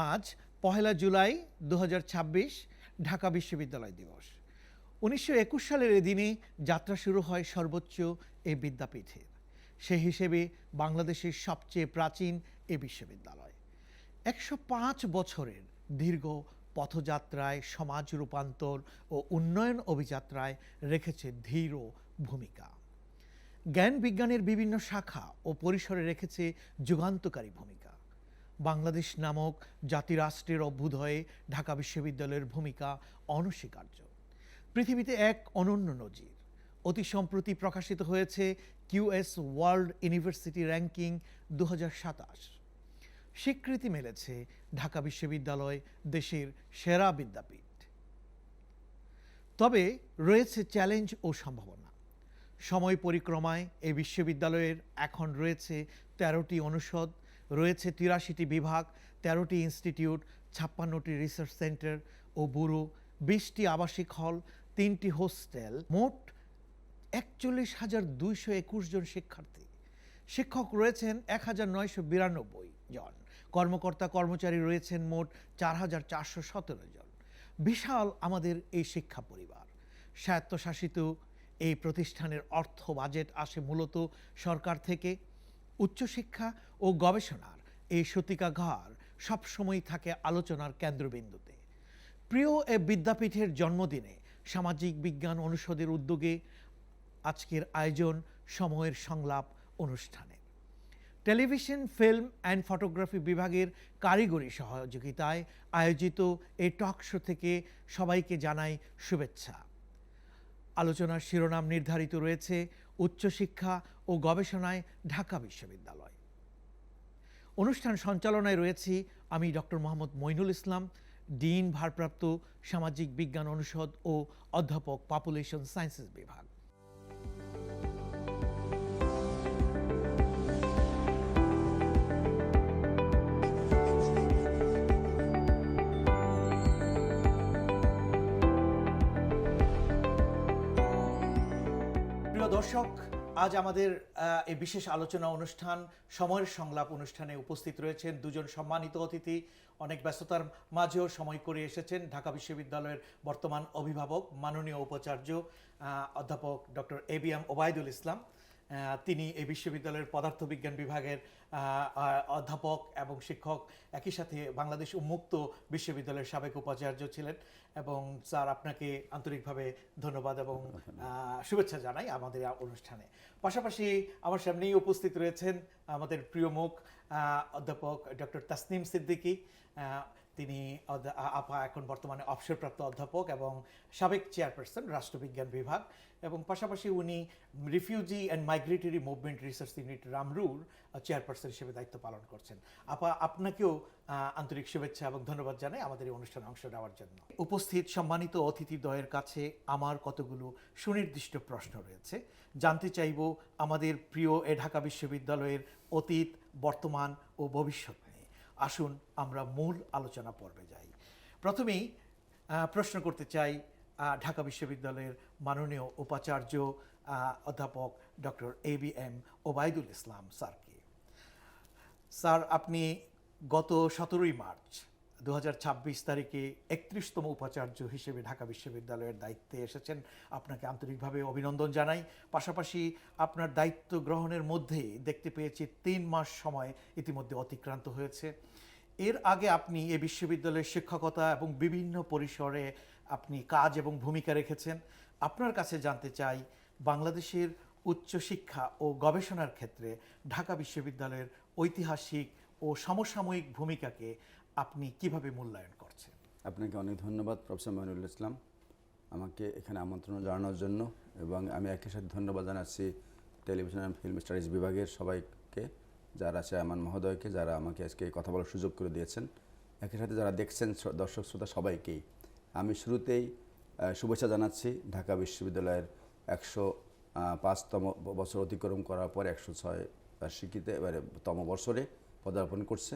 আজ পহেলা জুলাই ২০২৬ ঢাকা বিশ্ববিদ্যালয় দিবস। ১৯২১ সালের এদিনে যাত্রা শুরু হয় সর্বোচ্চ এ বিদ্যাপীঠের। সে হিসেবে বাংলাদেশের সবচেয়ে প্রাচীন এ বিশ্ববিদ্যালয় ১০৫ বছরের দীর্ঘ পথযাত্রায়, সমাজ রূপান্তর ও উন্নয়ন অভিযাত্রায় রেখেছে ধীর ভূমিকা। জ্ঞান বিজ্ঞানের বিভিন্ন শাখা ও পরিসরে রেখেছে যুগান্তকারী ভূমিকা। বাংলাদেশ নামক জাতিরাষ্ট্রের অভ্যুদয়ে ঢাকা বিশ্ববিদ্যালয়ের ভূমিকা অনস্বীকার্য। পৃথিবীতে এক অনন্য নজির। অতি সম্প্রতি প্রকাশিত হয়েছে কিউএস ওয়ার্ল্ড ইউনিভার্সিটি র্যাঙ্কিং ২০২৭। স্বীকৃতি মিলেছে ঢাকা বিশ্ববিদ্যালয় দেশের সেরা বিদ্যাপীঠ। তবে রয়েছে চ্যালেঞ্জ ও সম্ভাবনা। সময় পরিক্রমায় এই বিশ্ববিদ্যালয়ের এখন রয়েছে ১৩টি অনুষদ, রয়েছে ৮৩টি বিভাগ, ১৩টি ইনস্টিটিউট, ৫৬টি রিসার্চ সেন্টার ও ব্যুরো, ২০টি আবাসিক হল, ৩টি হোস্টেল, মোট ৪১,২২১ জন শিক্ষার্থী। শিক্ষক রয়েছেন ১,৯৯২ জন, কর্মকর্তা কর্মচারী রয়েছেন মোট ৪,৪১৭ জন। বিশাল আমাদের এই শিক্ষা পরিবার। স্বায়ত্তশাসিত এই প্রতিষ্ঠানের অর্থ বাজেট আসে মূলত সরকার থেকে। উচ্চশিক্ষা ও গবেষণার এই সূতিকাগার সবসময় থাকে আলোচনার কেন্দ্রবিন্দুতে। প্রিয় এ বিদ্যাপীঠের জন্মদিনে সামাজিক বিজ্ঞান অনুষদের উদ্যোগে আজকের আয়োজন সময়ের সংলাপ অনুষ্ঠানে। টেলিভিশন, ফিল্ম অ্যান্ড ফটোগ্রাফি বিভাগের কারিগরি সহযোগিতায় আয়োজিত এই টক শো থেকে সবাইকে জানাই শুভেচ্ছা। আলোচনার শিরোনাম নির্ধারিত রয়েছে উচ্চশিক্ষা ও গবেষণায় ঢাকা বিশ্ববিদ্যালয়। অনুষ্ঠান সঞ্চালনায় রয়েছি আমি ডক্টর মোহাম্মদ মঈনুল ইসলাম, ডিন ভারপ্রাপ্ত সামাজিক বিজ্ঞান অনুষদ ও অধ্যাপক পপুলেশন সায়েন্সেস বিভাগ। প্রিয় দর্শক, আজ আমাদের এই বিশেষ আলোচনা অনুষ্ঠান সময়ের সংলাপ অনুষ্ঠানে উপস্থিত রয়েছেন দুজন সম্মানিত অতিথি। অনেক ব্যস্ততার মাঝেও সময় করে এসেছেন ঢাকা বিশ্ববিদ্যালয়ের বর্তমান অভিভাবক, মাননীয় উপাচার্য অধ্যাপক ডক্টর এবিএম ওবায়দুল ইসলাম। তিনি এই বিশ্ববিদ্যালয়ের পদার্থবিজ্ঞান বিভাগের অধ্যাপক এবং শিক্ষক, একই সাথে বাংলাদেশ উন্মুক্ত বিশ্ববিদ্যালয়ের সাবেক উপাচার্য ছিলেন। এবং স্যার, আপনাকে আন্তরিকভাবে ধন্যবাদ এবং শুভেচ্ছা জানাই আমাদের অনুষ্ঠানে। পাশাপাশি আমার সামনেই উপস্থিত রয়েছেন আমাদের প্রিয় মুখ অধ্যাপক ডক্টর তাসনিম সিদ্দিকী। তিনি আপা এখন বর্তমানে অবসরপ্রাপ্ত অধ্যাপক এবং সাবেক চেয়ারপারসন রাষ্ট্রবিজ্ঞান বিভাগ, এবং পাশাপাশি উনি refugee and migratory movement research unit রামরুর চেয়ারপারসন হিসেবে দায়িত্ব পালন করছেন। আপা, আপনাকেও আন্তরিক শুভেচ্ছা এবং ধন্যবাদ জানাই আমাদের এই অনুষ্ঠানে অংশ নেওয়ার জন্য। উপস্থিত সম্মানিত অতিথিদ্বয়ের কাছে আমার কতগুলো সুনির্দিষ্ট প্রশ্ন রয়েছে। জানতে চাইব আমাদের প্রিয় এ ঢাকা বিশ্ববিদ্যালয়ের অতীত, বর্তমান ও ভবিষ্যৎ নিয়ে। আসুন আমরা মূল আলোচনা পর্বে যাই। প্রথমেই প্রশ্ন করতে চাই ঢাকা বিশ্ববিদ্যালয়ের মাননীয় উপাচার্য অধ্যাপক ডক্টর এবিএম ওবায়দুল ইসলাম স্যারকে। স্যার, আপনি গত 17ই মার্চ ২০২৬ তারিখে ৩১তম উপাচার্য হিসেবে ঢাকা বিশ্ববিদ্যালয়ের দায়িত্বে এসেছেন। আপনাকে আন্তরিকভাবে অভিনন্দন জানাই। পাশাপাশি আপনার দায়িত্ব গ্রহণের মধ্যেই দেখতে পেয়েছি ৩ মাস সময় ইতিমধ্যে অতিক্রান্ত হয়েছে। এর আগে আপনি এই বিশ্ববিদ্যালয়ের শিক্ষকতা এবং বিভিন্ন পরিসরে আপনি কাজ এবং ভূমিকা রেখেছেন। আপনার কাছে জানতে চাই, বাংলাদেশের উচ্চশিক্ষা ও গবেষণার ক্ষেত্রে ঢাকা বিশ্ববিদ্যালয়ের ঐতিহাসিক ও সমসাময়িক ভূমিকাকে আপনি কিভাবে মূল্যায়ন করছেন? আপনাকে অনেক ধন্যবাদ প্রফেসর মঈনুল ইসলাম, আমাকে এখানে আমন্ত্রণ জানানোর জন্য। এবং আমি একই সাথে ধন্যবাদ জানাচ্ছি টেলিভিশন অ্যান্ড ফিল্ম স্টাডিজ বিভাগের সবাইকে, যারা চেয়ারম্যান মহোদয়কে, যারা আমাকে আজকে কথা বলার সুযোগ করে দিয়েছেন। একই সাথে যারা দেখছেন দর্শক শ্রোতা সবাইকেই আমি শুরুতেই শুভেচ্ছা জানাচ্ছি। ঢাকা বিশ্ববিদ্যালয়ের ১০৫তম বছর অতিক্রম করার পর ১০৬ বার্ষিকীতে এবারে তম বছরে পদার্পণ করছে।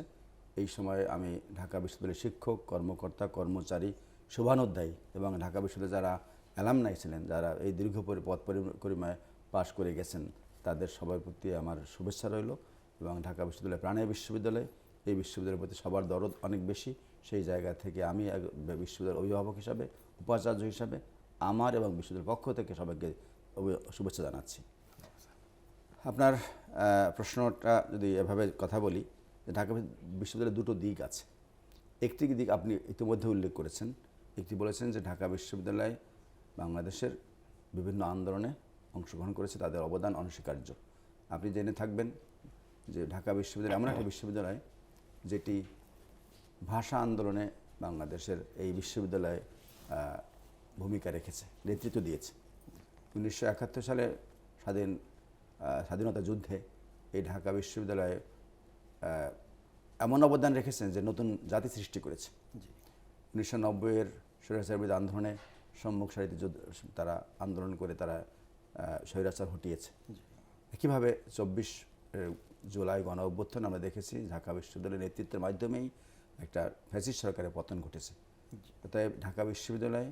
এই সময় আমি ঢাকা বিশ্ববিদ্যালয়ের শিক্ষক, কর্মকর্তা, কর্মচারী, শুভানুধ্যায়ী এবং ঢাকা বিশ্ববিদ্যালয়ে যারা অ্যালামনাই ছিলেন, যারা এই দীর্ঘ পথ পরিক্রমায় পাশ করে গেছেন, তাদের সবার প্রতি আমার শুভেচ্ছা রইল। এবং ঢাকা বিশ্ববিদ্যালয় প্রাণের বিশ্ববিদ্যালয়, এই বিশ্ববিদ্যালয়ের প্রতি সবার দরদ অনেক বেশি। সেই জায়গা থেকে আমি বিশ্ববিদ্যালয়ের অভিভাবক হিসাবে, উপাচার্য হিসাবে আমার এবং বিশ্ববিদ্যালয়ের পক্ষ থেকে সবাইকে শুভেচ্ছা জানাচ্ছি। আপনার প্রশ্নটা যদি এভাবে কথা বলি, যে ঢাকা বিশ্ববিদ্যালয়ের দুটো দিক আছে। একটি দিক আপনি ইতিমধ্যে উল্লেখ করেছেন, একটি বলেছেন যে ঢাকা বিশ্ববিদ্যালয় বাংলাদেশের বিভিন্ন আন্দোলনে অংশগ্রহণ করেছে, তাদের অবদান অনস্বীকার্য। আপনি জেনে থাকবেন যে ঢাকা বিশ্ববিদ্যালয় এমন একটা বিশ্ববিদ্যালয় যেটি ভাষা আন্দোলনে বাংলাদেশের এই বিশ্ববিদ্যালয়ে ভূমিকা রেখেছে, নেতৃত্ব দিয়েছে। 1971 সালে স্বাধীনতা যুদ্ধে এই ঢাকা বিশ্ববিদ্যালয়ে এমন অবদান রেখেছেন যে নতুন জাতি সৃষ্টি করেছে। 1990-এর স্বৈরাচার বিরোধী আন্দোলনে সম্মুখ সারিতে তারা আন্দোলন করে তারা স্বৈরাচার হটিয়েছে। একইভাবে 24 জুলাই গণ অভ্যুত্থান আমরা দেখেছি ঢাকা বিশ্ববিদ্যালয়ের নেতৃত্বের মাধ্যমেই একটা ফ্যাসিস্ট সরকারের পতন ঘটেছে। তাই ঢাকা বিশ্ববিদ্যালয়ে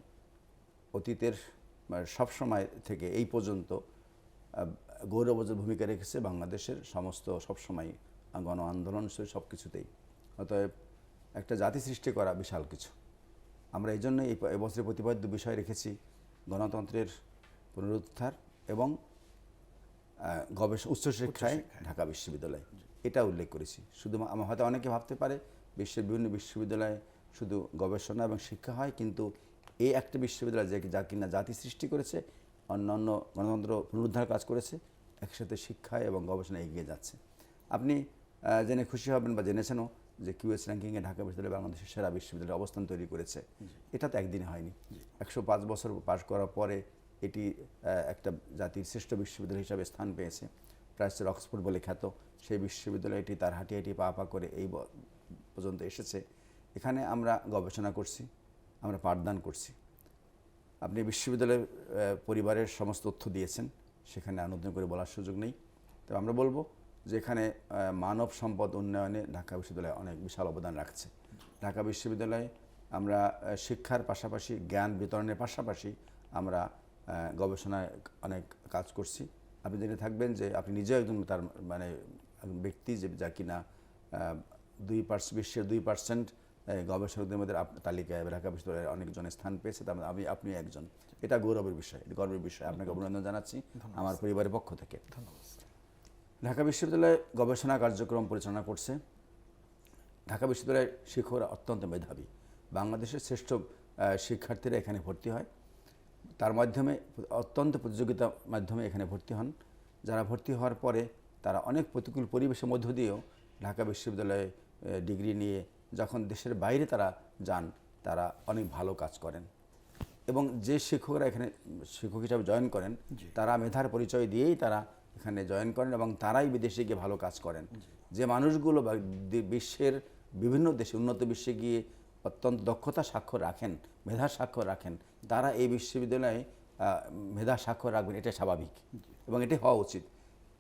অতীতের সব সময় থেকে এই পর্যন্ত গৌরবোজ্জ্বল ভূমিকা রেখেছে বাংলাদেশের সমস্ত সবসময় গণ আন্দোলন সব কিছুতেই। অতএব একটা জাতি সৃষ্টি করা বিশাল কিছু। আমরা এই জন্য এই বছরের প্রতিপাদ্য বিষয় রেখেছি গণতন্ত্রের পুনরুদ্ধার এবং উচ্চশিক্ষায় ঢাকা বিশ্ববিদ্যালয়, এটা উল্লেখ করেছি। শুধু হয়তো অনেকে ভাবতে পারে বিশ্বের বিভিন্ন বিশ্ববিদ্যালয়ে শুধু গবেষণা এবং শিক্ষা হয়, কিন্তু এই একটা বিশ্ববিদ্যালয় যা কিনা জাতি সৃষ্টি করেছে, অন্যান্য গণতন্ত্র পুনরুদ্ধার কাজ করেছে, একসাথে শিক্ষায় এবং গবেষণায় এগিয়ে যাচ্ছে। আপনি জেনে খুশি হবেন বা জেনেছেনও যে QS র্যাঙ্কিংয়ে ঢাকা বিশ্ববিদ্যালয় বাংলাদেশের সেরা বিশ্ববিদ্যালয়ের অবস্থান তৈরি করেছে। এটা তো একদিনে হয়নি, 105 বছর পাশ করার পরে এটি একটা জাতির শ্রেষ্ঠ বিশ্ববিদ্যালয় হিসাবে স্থান পেয়েছে। প্রাচ্যের অক্সফোর্ড বলে খ্যাত সেই বিশ্ববিদ্যালয়টি তার হাঁটি হাঁটি পা পা করে এই পর্যন্ত এসেছে। এখানে আমরা গবেষণা করছি, আমরা পাঠদান করছি। আপনি বিশ্ববিদ্যালয়ের পরিবারের সমস্ত তথ্য দিয়েছেন, সেখানে আর নতুন করে বলার সুযোগ নেই। তো আমরা বলবো যে এখানে মানব সম্পদ উন্নয়নে ঢাকা বিশ্ববিদ্যালয় অনেক বিশাল অবদান রাখছে। ঢাকা বিশ্ববিদ্যালয়ে আমরা শিক্ষার পাশাপাশি জ্ঞান বিতরণের পাশাপাশি আমরা গবেষণায় অনেক কাজ করছি। আপনি জেনে থাকবেন যে আপনি নিজেও একজন তার ব্যক্তি যে যা কিনা বিশ্বের 2% গবেষকদের মধ্যে তালিকায় ঢাকা বিশ্ববিদ্যালয়ের অনেকজনের স্থান পেয়েছে, তার মধ্যে আপনি একজন। এটা গৌরবের বিষয়, গর্বের বিষয়। আপনাকে অভিনন্দন জানাচ্ছি আমার পরিবারের পক্ষ থেকে। ধন্যবাদ। ঢাকা বিশ্ববিদ্যালয়ে গবেষণা কার্যক্রম পরিচালনা করছে। ঢাকা বিশ্ববিদ্যালয়ের শিক্ষকরা অত্যন্ত মেধাবী। বাংলাদেশের শ্রেষ্ঠ শিক্ষার্থীরা এখানে ভর্তি হয়, তার মাধ্যমে অত্যন্ত প্রতিযোগিতার মাধ্যমে এখানে ভর্তি হন। যারা ভর্তি হওয়ার পরে তারা অনেক প্রতিকূল পরিবেশের মধ্য দিয়েও ঢাকা বিশ্ববিদ্যালয়ে ডিগ্রি নিয়ে যখন দেশের বাইরে তারা যান, তারা অনেক ভালো কাজ করেন। এবং যে শিক্ষকরা এখানে শিক্ষক হিসাবে জয়েন করেন, তারা মেধার পরিচয় দিয়েই তারা এখানে জয়েন করেন এবং তারাই বিদেশে গিয়ে ভালো কাজ করেন। যে মানুষগুলো বিশ্বের বিভিন্ন দেশে উন্নত বিশ্বে গিয়ে অত্যন্ত দক্ষতা স্বাক্ষর রাখেন, মেধার স্বাক্ষর রাখেন, তারা এই বিশ্ববিদ্যালয়ে মেধার স্বাক্ষর রাখবেন, এটা স্বাভাবিক এবং এটাই হওয়া উচিত।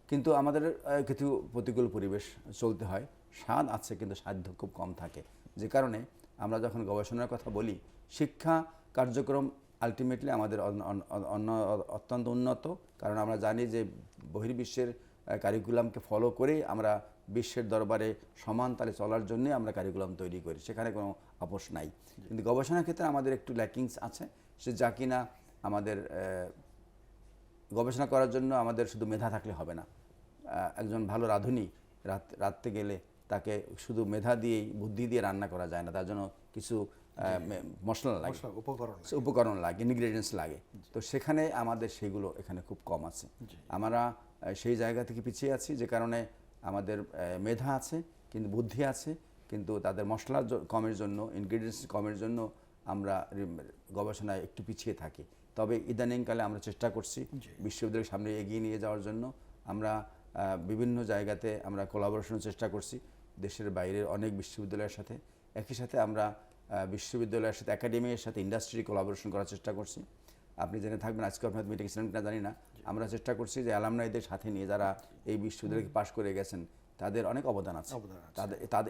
কিন্তু আমাদের কিছু প্রতিকূল পরিবেশ চলতে হয়, স্বাদ আছে কিন্তু সাধ্য খুব কম থাকে। যে কারণে আমরা যখন গবেষণার কথা বলি, শিক্ষা কার্যক্রম আলটিমেটলি আমাদের অত্যন্ত উন্নত, কারণ আমরা জানি যে বহির্বিশ্বের কারিকুলামকে ফলো করেই আমরা বিশ্বের দরবারে সমান তালে চলার জন্যে আমরা কারিকুলাম তৈরি করি, সেখানে কোনো আপোষ নাই। কিন্তু গবেষণার ক্ষেত্রে আমাদের একটু ল্যাকিংস আছে, সে যা কিনা আমাদের গবেষণা করার জন্য আমাদের শুধু মেধা থাকলে হবে না। একজন ভালো রাঁধুনি রাঁধতে গেলে তাকে শুধু মেধা দিয়েই বুদ্ধি দিয়ে রান্না করা যায় না, তার জন্য কিছু মশলা লাগে, উপকরণ লাগে, ইনগ্রেডিয়েন্টস লাগে। তো সেখানে আমাদের সেগুলো এখানে খুব কম আছে। আমরা সেই জায়গা থেকে পিছিয়ে আছি, যে কারণে আমাদের মেধা আছে কিন্তু বুদ্ধি আছে, কিন্তু তাদের মশলার কমের জন্য, ইনগ্রেডিয়েন্টস কমের জন্য আমরা গবেষণায় একটু পিছিয়ে থাকি। তবে ইদানিংকালে আমরা চেষ্টা করছি বিশ্ববিদ্যালয়ের সামনে এগিয়ে নিয়ে যাওয়ার জন্য। আমরা বিভিন্ন জায়গাতে আমরা কোলাবোরেশনের চেষ্টা করছি দেশের বাইরের অনেক বিশ্ববিদ্যালয়ের সাথে। একই সাথে আমরা বিশ্ববিদ্যালয়ের সাথে একাডেমির সাথে ইন্ডাস্ট্রি কোলাবোরেশন করার চেষ্টা করছি। আপনি জেনে থাকবেন, আজকে আপনার মিটিং ছিলেন কিনা জানি না, আমরা চেষ্টা করছি যে অ্যালামনাইদের সাথে নিয়ে যারা এই বিশ্ববিদ্যালয়কে পাশ করে গেছেন, তাদের অনেক অবদান আছে,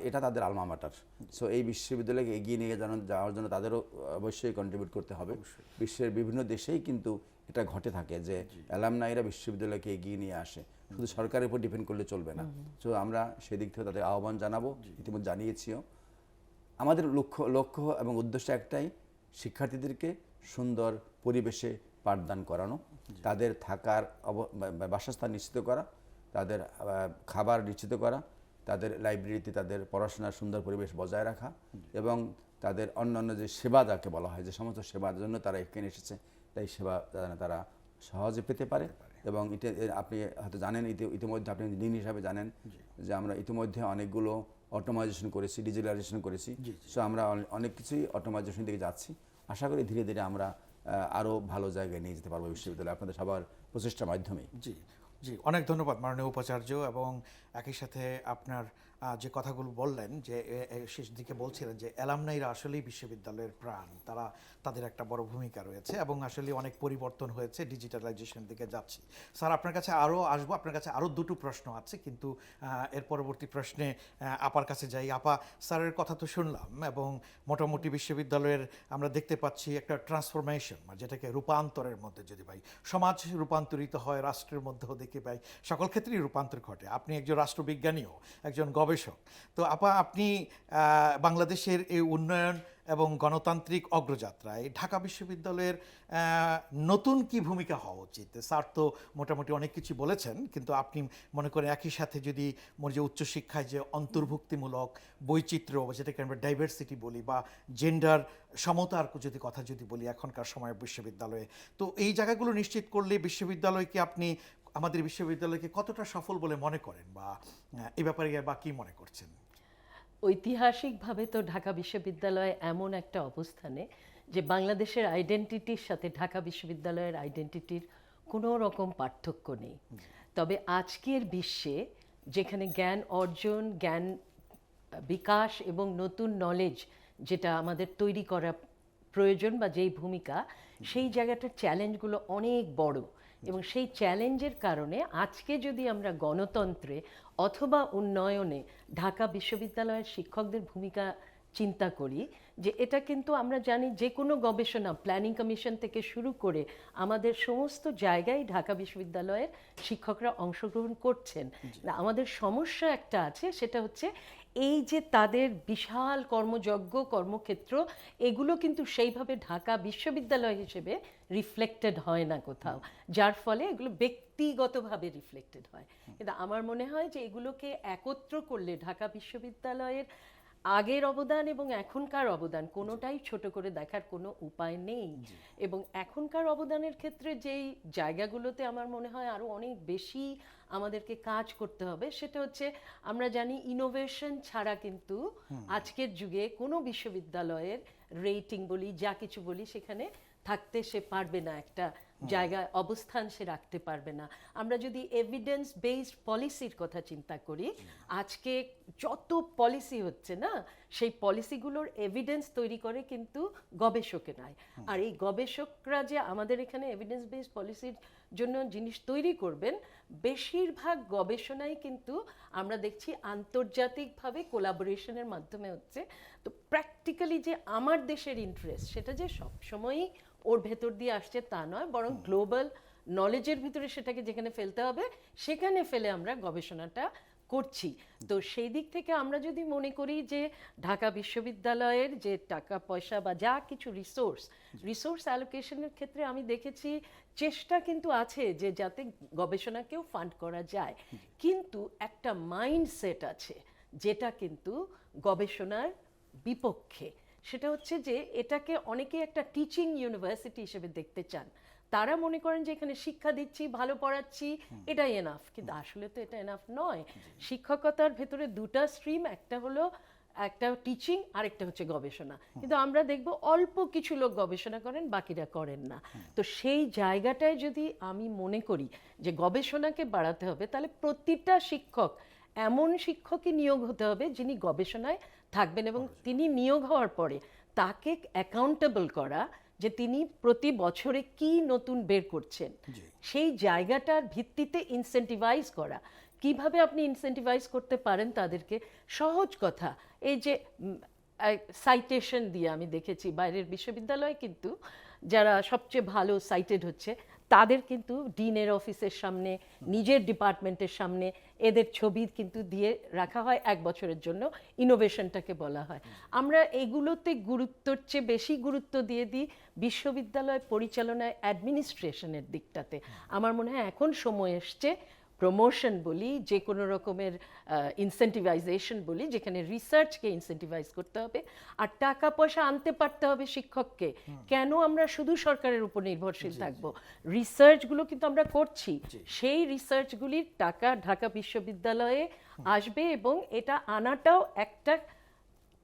এটা তাদের আলমা মাটার। সো এই বিশ্ববিদ্যালয়কে এগিয়ে নিয়ে যাওয়ার জন্য তাদেরও অবশ্যই কন্ট্রিবিউট করতে হবে। বিশ্বের বিভিন্ন দেশেই কিন্তু এটা ঘটে থাকে যে অ্যালামনাইরা বিশ্ববিদ্যালয়কে এগিয়ে নিয়ে আসে। শুধু সরকারের উপর ডিপেন্ড করলে চলবে না। তো আমরা সেদিক থেকে তাদের আহ্বান জানাবো, ইতিমধ্যে জানিয়েছিও। আমাদের লক্ষ্য এবং উদ্দেশ্য একটাই, শিক্ষার্থীদেরকে সুন্দর পরিবেশে পাঠদান করানো, তাদের থাকার বাসস্থান নিশ্চিত করা, তাদের খাবার নিশ্চিত করা, তাদের লাইব্রেরিতে তাদের পড়াশোনার সুন্দর পরিবেশ বজায় রাখা, এবং তাদের অন্যান্য যে সেবা যাকে বলা হয়, যে সমস্ত সেবার জন্য তারা এখানে এসেছে, তাই সেবা তারা সহজে পেতে পারে। এবং এটা আপনি হয়তো জানেন, ইতিমধ্যে আপনি দিন হিসাবে জানেন যে আমরা ইতিমধ্যে অনেকগুলো অটোমাইজেশন করেছি, ডিজিটালাইজেশন করেছি। সো আমরা অনেক কিছুই অটোমাইজেশন দিকে যাচ্ছি। আশা করি ধীরে ধীরে আমরা আরও ভালো জায়গায় নিয়ে যেতে পারবো বিশ্ববিদ্যালয়, আপনাদের সবার প্রচেষ্টার মাধ্যমে। জি জি, অনেক ধন্যবাদ মাননীয় উপাচার্য। এবং একই সাথে আপনার যে কথাগুলো বললেন, যে শেষ দিকে বলছিলেন যে অ্যালামনাইরা আসলেই বিশ্ববিদ্যালয়ের প্রাণ, তাদের একটা বড় ভূমিকা রয়েছে এবং আসলে অনেক পরিবর্তন হয়েছে, ডিজিটালাইজেশন দিকে যাচ্ছি। স্যার, আপনার কাছে আরও আসবো, আপনার কাছে আরও দুটো প্রশ্ন আছে, কিন্তু এর পরবর্তী প্রশ্নে আপার কাছে যাই। আপা, স্যারের কথা তো শুনলাম এবং মোটামুটি বিশ্ববিদ্যালয়ের আমরা দেখতে পাচ্ছি একটা ট্রান্সফরমেশন, যেটাকে রূপান্তরের মধ্যে যদি ভাই সমাজ রূপান্তরিত হয়, রাষ্ট্রের মধ্যেও দেখে পাই সকল ক্ষেত্রেই রূপান্তর ঘটে। আপনি একজন রাষ্ট্রবিজ্ঞানীও, একজন গবেষক। তো আপা, আপনি বাংলাদেশের এই উন্নয়ন এবং গণতান্ত্রিক অগ্রযাত্রায় ঢাকা বিশ্ববিদ্যালয়ের নতুন কি ভূমিকা হওয়া উচিত? স্যার তো মোটামুটি অনেক কিছু বলেছেন, কিন্তু আপনি মনে করেন একই সাথে যদি যে উচ্চশিক্ষায় যে অন্তর্ভুক্তিমূলক বৈচিত্র্য, যেটাকে আমরা ডাইভার্সিটি বলি, বা জেন্ডার সমতার যদি কথা বলি এখনকার সময় বিশ্ববিদ্যালয়ে, তো এই জায়গাগুলো নিশ্চিত করলে বিশ্ববিদ্যালয়কে আপনি, আমাদের বিশ্ববিদ্যালয়কে কতটা সফল বলে মনে করেন, বা এই ব্যাপারে বা কি মনে করছেন? ঐতিহাসিকভাবে তো ঢাকা বিশ্ববিদ্যালয় এমন একটা অবস্থানে যে বাংলাদেশের আইডেন্টিটির সাথে ঢাকা বিশ্ববিদ্যালয়ের আইডেন্টিটির কোনো রকম পার্থক্য নেই। তবে আজকের বিশ্বে যেখানে জ্ঞান অর্জন, জ্ঞান বিকাশ এবং নতুন নলেজ যেটা আমাদের তৈরি করা প্রয়োজন, বা যেই ভূমিকা, সেই জায়গাটার চ্যালেঞ্জগুলো অনেক বড়। এবং সেই চ্যালেঞ্জের কারণে আজকে যদি আমরা গণতন্ত্রে অথবা উন্নয়নে ঢাকা বিশ্ববিদ্যালয়ের শিক্ষকদের ভূমিকা চিন্তা করি, যে এটা কিন্তু আমরা জানি যে কোনো গবেষণা, প্ল্যানিং কমিশন থেকে শুরু করে আমাদের সমস্ত জায়গায় ঢাকা বিশ্ববিদ্যালয়ের শিক্ষকরা অংশগ্রহণ করছেন। আমাদের সমস্যা একটা আছে, সেটা হচ্ছে এই যে তাদের বিশাল কর্মযজ্ঞ, কর্মক্ষেত্র, এগুলো কিন্তু সেইভাবে ঢাকা বিশ্ববিদ্যালয় হিসেবে রিফ্লেক্টেড হয় না কোথাও, যার ফলে এগুলো ব্যক্তিগতভাবে রিফ্লেক্টেড হয়। কিন্তু আমার মনে হয় যে এগুলোকে একত্র করলে ঢাকা বিশ্ববিদ্যালয়ের আগের অবদান এবং এখনকার অবদান কোনোটাই ছোট করে দেখার কোনো উপায় নেই। এবং এখনকার অবদানের ক্ষেত্রে যেই জায়গাগুলোতে আমার মনে হয় আরও অনেক বেশি আমাদেরকে কাজ করতে হবে, সেটা হচ্ছে, আমরা জানি ইনোভেশন ছাড়া কিন্তু আজকের যুগে কোনো বিশ্ববিদ্যালয়ের রেটিং বলি, যা কিছু বলি, সেখানে থাকতে সে পারবে না, একটা জায়গায় অবস্থান সে রাখতে পারবে না। আমরা যদি এভিডেন্স বেসড পলিসির কথা চিন্তা করি, আজকে যত পলিসি হচ্ছে না, সেই পলিসিগুলোর এভিডেন্স তৈরি করে কিন্তু গবেষকে নয়। আর এই গবেষকরা যে আমাদের এখানে এভিডেন্স বেসড পলিসির জন্য জিনিস তৈরি করবেন, বেশিরভাগ গবেষণাই কিন্তু আমরা দেখছি আন্তর্জাতিকভাবে কোলাবোরেশনের মাধ্যমে হচ্ছে। তো প্র্যাকটিক্যালি যে আমার দেশের ইন্টারেস্ট, সেটা যে সবসময়ই ওর ভেতর দিয়ে আসছে তা নয়, বরং গ্লোবাল নলেজের ভিতরে সেটাকে যেখানে ফেলতে হবে সেখানে ফেলে আমরা গবেষণাটা করছি। তো সেই দিক থেকে আমরা যদি মনে করি যে ঢাকা বিশ্ববিদ্যালয়ের যে টাকা পয়সা বা যা কিছু রিসোর্স অ্যালোকেশনের ক্ষেত্রে আমি দেখেছি চেষ্টা কিন্তু আছে যে যাতে গবেষণাকেও ফান্ড করা যায়, কিন্তু একটা মাইন্ডসেট আছে যেটা কিন্তু গবেষণার বিপক্ষে। সেটা হচ্ছে যে এটাকে অনেকে একটা টিচিং ইউনিভার্সিটি হিসেবে দেখতে চান। তারা মনে করেন যে এখানে শিক্ষা দিচ্ছি, ভালো পড়াচ্ছি, এটাই এনাফ। কিন্তু আসলে তো এটা এনাফ নয়। শিক্ষকতার ভেতরে দুটা স্ট্রিম, একটা টিচিং, আরেকটা হচ্ছে গবেষণা। কিন্তু আমরা দেখব অল্প কিছু লোক গবেষণা করেন, বাকিরা করেন না। তো সেই জায়গাটায় যদি আমি মনে করি যে গবেষণাকে বাড়াতে হবে, তাহলে প্রতিটা শিক্ষক এমন শিক্ষকই নিয়োগ হতে হবে যিনি গবেষণায় থাকবেন, এবং তিনি নিয়োগ হওয়ার পরে তাকে অ্যাকাউন্টেবল করা যে তিনি প্রতি বছরে কি নতুন বের করছেন, সেই জায়গাটার ভিত্তিতে ইনসেন্টিভাইজ করা। কিভাবে আপনি ইনসেন্টিভাইজ করতে পারেন তাদেরকে? সহজ কথা, এই যে সাইটেশন দিয়ে আমি দেখেছি বাইরের বিশ্ববিদ্যালয়ে কিন্তু যারা সবচেয়ে ভালো সাইটেড হচ্ছে, তাদের কিন্তু ডিনের অফিসের সামনে, নিজের ডিপার্টমেন্টের সামনে এদের ছবি কিন্তু দিয়ে রাখা হয় 1 বছরের জন্য, ইনোভেশনটাকে বলা হয়। আমরা এগুলোতে গুরুত্বর চেয়ে বেশি গুরুত্ব দিয়ে দিই বিশ্ববিদ্যালয় পরিচালনায় অ্যাডমিনিস্ট্রেশনের দিকটাতে। আমার মনে হয় এখন সময় এসছে প্রমোশন বলি, যে কোনো রকমের ইনসেন্টিভাইজেশন বলি, যেখানে রিসার্চকে ইনসেন্টিভাইজ করতে হবে আর টাকা পয়সা আনতে পারতে হবে শিক্ষককে। কেন আমরা শুধু সরকারের উপর নির্ভরশীল থাকব? রিসার্চগুলো কিন্তু আমরা করছি, সেই রিসার্চগুলির টাকা ঢাকা বিশ্ববিদ্যালয়ে আসবে এবং এটা আনাটাও একটা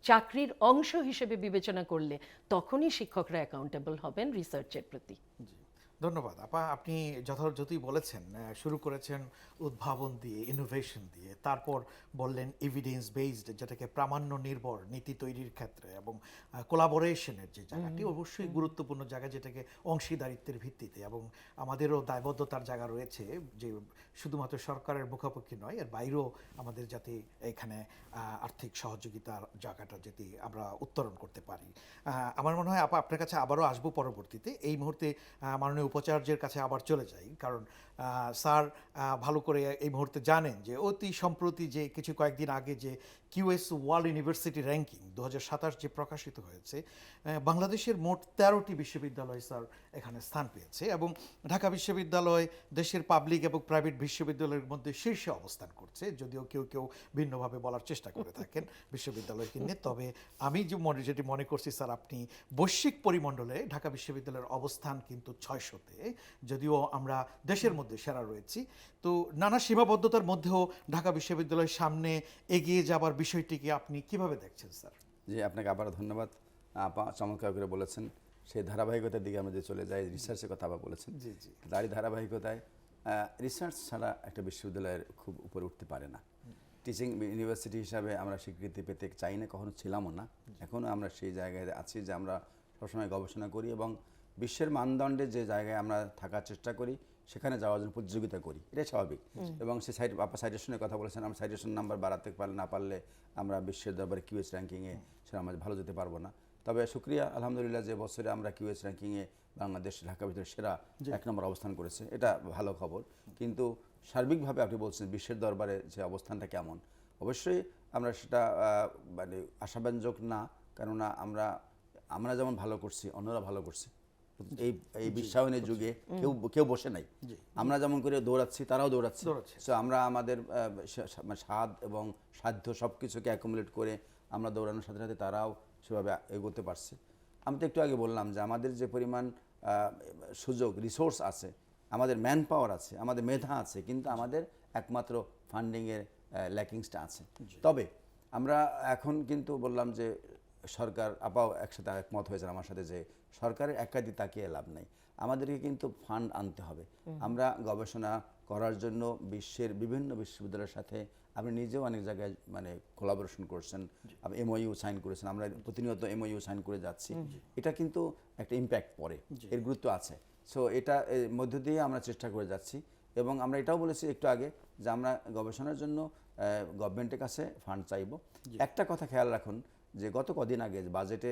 চাকরির অংশ হিসেবে বিবেচনা করলে তখনই শিক্ষকরা অ্যাকাউন্টেবল হবেন রিসার্চের প্রতি। জি, ধন্যবাদ আপা। আপনি যথাযথই বলেছেন, শুরু করেছেন উদ্ভাবন দিয়ে, ইনোভেশন দিয়ে, তারপর বললেন এভিডেন্স বেসড, যেটাকে প্রামাণ্য নির্ভর নীতি তৈরির ক্ষেত্রে, এবং কোলাবোরেশনের যে জায়গাটি অবশ্যই গুরুত্বপূর্ণ জায়গা, যেটাকে অংশীদারিত্বের ভিত্তিতে, এবং আমাদেরও দায়বদ্ধতার জায়গা রয়েছে যে শুধুমাত্র সরকারের মুখাপেক্ষি নয়, এর বাইরেও আমাদের যাতে এখানে আর্থিক সহযোগিতার জায়গাটা যাতে আমরা উত্তরণ করতে পারি। আমার মনে হয় আপা আপনার কাছে আবারও আসবো পরবর্তীতে। এই মুহূর্তে মাননীয় উপাচার্যের কাছে আবার চলে যাই, কারণ স্যার ভালো করে এই মুহূর্তে জানেন যে অতি সম্প্রতি যে কয়েকদিন আগে যে কিউএস ওয়ার্ল্ড ইউনিভার্সিটি র্যাঙ্কিং 2027 যে প্রকাশিত হয়েছে, বাংলাদেশের মোট 13টি বিশ্ববিদ্যালয় স্যার এখানে স্থান পেয়েছে, এবং ঢাকা বিশ্ববিদ্যালয় দেশের পাবলিক এবং প্রাইভেট বিশ্ববিদ্যালয়ের মধ্যে শীর্ষে অবস্থান করছে, যদিও কেউ কেউ ভিন্নভাবে বলার চেষ্টা করে থাকেন বিশ্ববিদ্যালয়কে নিয়ে। তবে আমি যেটি মনে করছি স্যার, আপনি বৈশ্বিক পরিমণ্ডলে ঢাকা বিশ্ববিদ্যালয়ের অবস্থান কিন্তু 600-তে, যদিও আমরা দেশের মধ্যে সেরা রয়েছি। তো নানা সীমাবদ্ধতার মধ্যেও ঢাকা বিশ্ববিদ্যালয়ের সামনে এগিয়ে যাবার বিষয়টিকে আপনি কিভাবে দেখছেন স্যার? জি, আপনাকে আবার ধন্যবাদ। আপা চমৎকার করে বলেছেন। সেই ধারাবাহিকতার দিকে আমরা যে চলে যাই, রিসার্চের কথা আবার বলেছেন। জি জি, তারই ধারাবাহিকতায় রিসার্চ ছাড়া একটা বিশ্ববিদ্যালয়ের খুব উপরে উঠতে পারে না। টিচিং ইউনিভার্সিটি হিসাবে আমরা স্বীকৃতি পেতে চাই না, কখনো ছিলামও না। এখনও আমরা সেই জায়গায় আছি যে আমরা সবসময় গবেষণা করি এবং বিশ্বের মানদণ্ডে যে জায়গায় আমরা থাকার চেষ্টা করি সেখানে যাওয়ার জন্য প্রতিযোগিতা করি, এটাই স্বাভাবিক। এবং সে সাইটেশনের কথা বলেছেন, আমরা সাইটেশন নাম্বার বাড়াতে না পারলে আমরা বিশ্বের দরবারে কিউএস র্যাঙ্কিংয়ে সেটা আমরা ভালো যেতে পারবো না। তবে শুক্রিয়া আলহামদুলিল্লাহ যে বছরে আমরা কিউএস র্যাঙ্কিংয়ে বাংলাদেশ ঢাকা ভিতরে সেরা 1 নম্বর অবস্থান করেছে, এটা ভালো খবর। কিন্তু সার্বিকভাবে আপনি বলছেন বিশ্বের দরবারে যে অবস্থানটা কেমন, অবশ্যই আমরা সেটা মানে আশাব্যঞ্জক না, কেননা আমরা যেমন ভালো করছি অন্যরা ভালো করছে। এই বিশ্বায়নের যুগে কেউ বসে নাই। আমরা যেমন করে দৌড়াচ্ছি তারাও দৌড়াচ্ছে। সো আমরা আমাদের স্বাদ এবং সাধ্য সব কিছুকে অ্যাকুমুলেট করে আমরা দৌড়ানোর সাথে সাথে তারাও সেভাবে এগোতে পারছে। আমি তো একটু আগে বললাম যে আমাদের যে পরিমাণ সুযোগ রিসোর্স আছে, আমাদের ম্যান পাওয়ার আছে, আমাদের মেধা আছে, কিন্তু আমাদের একমাত্র ফান্ডিংয়ের ল্যাকিংসটা আছে। তবে আমরা এখন কিন্তু বললাম যে সরকার, আপাও একসাথে একমত হয়েছেন আমার সাথে, যে সরকারের একাধি তাকিয়ে লাভ নেই, আমাদেরকে কিন্তু ফান্ড আনতে হবে। আমরা গবেষণা করার জন্য বিশ্বের বিভিন্ন বিশ্ববিদ্যালয়ের সাথে আপনি নিজেও অনেক জায়গায় মানে কোলাবোরেশন করছেন, আপনি এমওইউ সাইন করেছেন, আমরা প্রতিনিয়ত এমওইউ সাইন করে যাচ্ছি। এটা কিন্তু একটা ইম্প্যাক্ট পড়ে, এর গুরুত্ব আছে। সো এটা মধ্য দিয়ে আমরা চেষ্টা করে যাচ্ছি, এবং আমরা এটাও বলেছি একটু আগে যে আমরা গবেষণার জন্য গভর্নমেন্টের কাছে ফান্ড চাইব। একটা কথা খেয়াল রাখুন যে গত কদিন আগে বাজেটে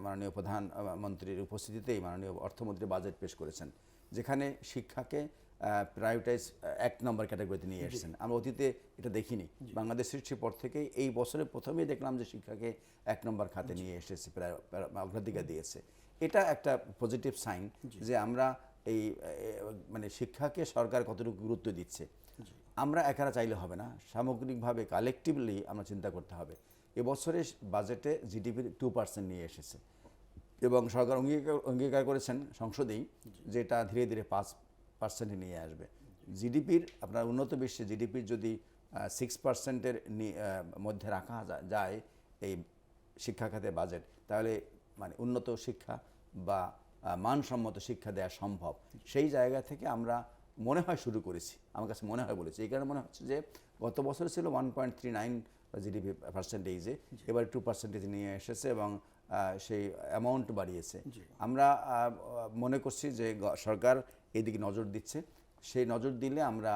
মাননীয় প্রধানমন্ত্রীর উপস্থিতিতেই মাননীয় অর্থমন্ত্রী বাজেট পেশ করেছেন, যেখানে শিক্ষাকে প্রায়োরিটাইজ 1 নম্বর ক্যাটাগরিতে নিয়ে এসেছেন। আমরা অতীতে এটা দেখিনি, বাংলাদেশ সৃষ্টির পর থেকেই এই বছরে প্রথমেই দেখলাম যে শিক্ষাকে 1 নম্বর খাতে নিয়ে এসেছে, অগ্রাধিকার দিয়েছে। এটা একটা পজিটিভ সাইন যে আমরা এই মানে শিক্ষাকে সরকার কতটুকু গুরুত্ব দিচ্ছে। আমরা একারা চাইলে হবে না, সামগ্রিকভাবে কালেকটিভলি আমরা চিন্তা করতে হবে। এবছরের বাজেটে জিডিপির 2% নিয়ে এসেছে, এবং সরকার অঙ্গীকার করেছেন সংসদেই যে এটা ধীরে ধীরে 5% নিয়ে আসবে। জিডিপির আপনার উন্নত বিশ্বে জিডিপির যদি 6%-এর মধ্যে রাখা যায় এই শিক্ষা খাতে বাজেট, তাহলে মানে উন্নত শিক্ষা বা মানসম্মত শিক্ষা দেওয়া সম্ভব। সেই জায়গা থেকে আমরা মনে হয় শুরু করেছি, আমার কাছে মনে হয় বলেছি। এই কারণে মনে হচ্ছে যে গত বছর ছিল 1.39 জিডিপি পার্সেন্টেজে, এবার 2% নিয়ে এসেছে এবং সেই অ্যামাউন্ট বাড়িয়েছে। আমরা মনে করছি যে সরকার এদিকে নজর দিচ্ছে, সেই নজর দিলে আমরা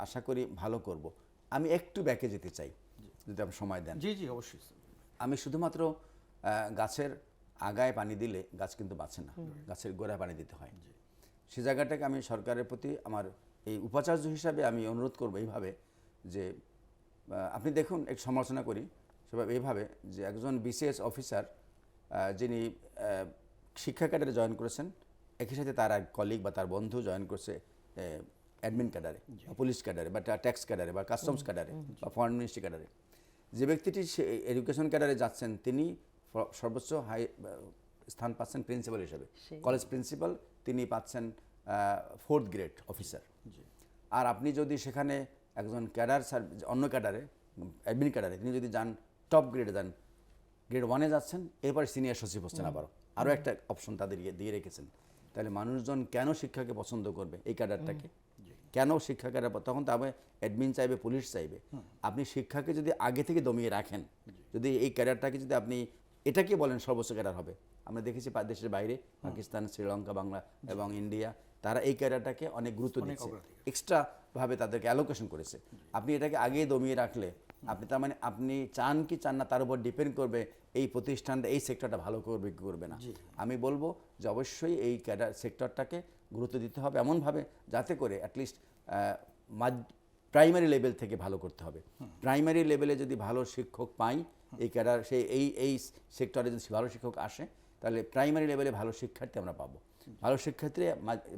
আশা করি ভালো করব। আমি একটু ব্যাকে যেতে চাই যদি আপনি সময় দেন। জি জি, অবশ্যই। আমি শুধুমাত্র গাছের আগায় পানি দিলে গাছ কিন্তু বাঁচে না, গাছের গোড়ায় পানি দিতে হয়। সে জায়গাটাকে আমি সরকারের প্রতি আমার এই উপাচার্য হিসাবে আমি অনুরোধ করবো এইভাবে যে আপনি দেখুন একটু সমালোচনা করি সেভাবে এইভাবে যে একজন বিসিএস অফিসার যিনি শিক্ষা ক্যাডারে জয়েন করেছেন, একই সাথে তার এক কলিগ বা তার বন্ধু জয়েন করছে অ্যাডমিন ক্যাডারে বা পুলিশ ক্যাডারে বা ট্যাক্স ক্যাডারে বা কাস্টমস ক্যাডারে বা ফরেন মিনিস্ট্রি ক্যাডারে। যে ব্যক্তিটি এডুকেশন ক্যাডারে যাচ্ছেন তিনি সর্বোচ্চ হাই স্থান পাচ্ছেন প্রিন্সিপাল হিসেবে, কলেজ প্রিন্সিপাল, তিনি পাচ্ছেন 4th গ্রেড অফিসার। আর আপনি যদি সেখানে একজন ক্যাডার অন্য ক্যাডারে অ্যাডমিন ক্যাডারে তিনি যদি যান টপ গ্রেডে যান, গ্রেড 1-এ যাচ্ছেন, এরপরে সিনিয়র সচিব হচ্ছেন, আরও একটা অপশন তাদের দিয়ে রেখেছেন। তাহলে মানুষজন কেন শিক্ষাকে পছন্দ করবে এই ক্যাডারটাকে? কেন শিক্ষা ক্যাডার? তখন তবে অ্যাডমিন চাইবে, পুলিশ চাইবে। আপনি শিক্ষাকে যদি আগে থেকে দমিয়ে রাখেন, যদি এই ক্যাডারটাকে যদি আপনি এটাকে বলেন সর্বোচ্চ ক্যাডার হবে। আমরা দেখেছি দেশের বাইরে পাকিস্তান, শ্রীলঙ্কা, বাংলা এবং ইন্ডিয়া, তারা এই ক্যাডারটাকে অনেক গুরুত্ব দিচ্ছে, এক্সট্রাভাবে তাদেরকে অ্যালোকেশন করেছে। আপনি এটাকে আগেই দমিয়ে রাখলে আপনি তার মানে আপনি চান কি চান না তার উপর ডিপেন্ড করবে এই প্রতিষ্ঠানটা এই সেক্টরটা ভালো করবে কি করবে না। আমি বলবো যে অবশ্যই এই ক্যাডার সেক্টরটাকে গুরুত্ব দিতে হবে এমনভাবে যাতে করে অ্যাটলিস্ট প্রাইমারি লেভেল থেকে ভালো করতে হবে। প্রাইমারি লেভেলে যদি ভালো শিক্ষক পাই, এই ক্যাডার সেই এই সেক্টরে যদি ভালো শিক্ষক আসে, তাহলে প্রাইমারি লেভেলে ভালো শিক্ষার্থী আমরা পাবো। ভালো শিক্ষার্থী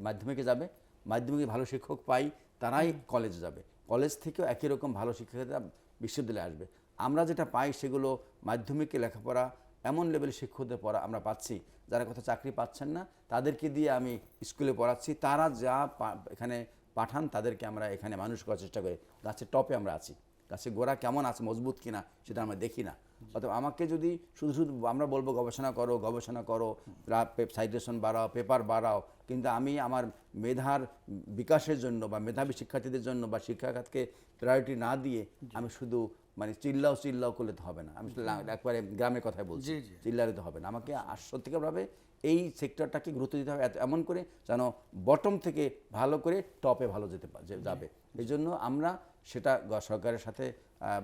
মাধ্যমিকে যাবে, মাধ্যমিকে ভালো শিক্ষক পাই তারাই কলেজে যাবে, কলেজ থেকেও একই রকম ভালো শিক্ষার্থীরা বিশ্ববিদ্যালয়ে আসবে। আমরা যেটা পাই সেগুলো মাধ্যমিকে লেখাপড়া এমন লেভেলে শিক্ষকদের পড়া আমরা পাচ্ছি, যারা কোথাও চাকরি পাচ্ছেন না তাদেরকে দিয়ে আমি স্কুলে পড়াচ্ছি, তারা যা এখানে পাঠান তাদেরকে আমরা এখানে মানুষ করার চেষ্টা করি। গাছের টপে আমরা আছি, গাছের গোড়া কেমন আছে, মজবুত কিনা সেটা আমরা দেখি না। অথবা আমাকে যদি শুধু শুধু আমরা বলবো গবেষণা করো, সাইটেশন বাড়াও, পেপার বাড়াও, কিন্তু আমি আমার মেধার বিকাশের জন্য বা মেধাবী শিক্ষার্থীদের জন্য বা শিক্ষাখাতকে প্রায়োরিটি না দিয়ে আমি শুধু মানে চিল্লাও করলে তো হবে না। আমি একবারে গ্রামের কথাই বলছি, চিল্লালে তো হবে না। আমাকে সত্যিকারভাবে এই সেক্টরটাকে গুরুত্ব দিতে হবে এমন করে যেন বটম থেকে ভালো করে টপে ভালো যাবে। এই জন্য আমরা সেটা সরকারের সাথে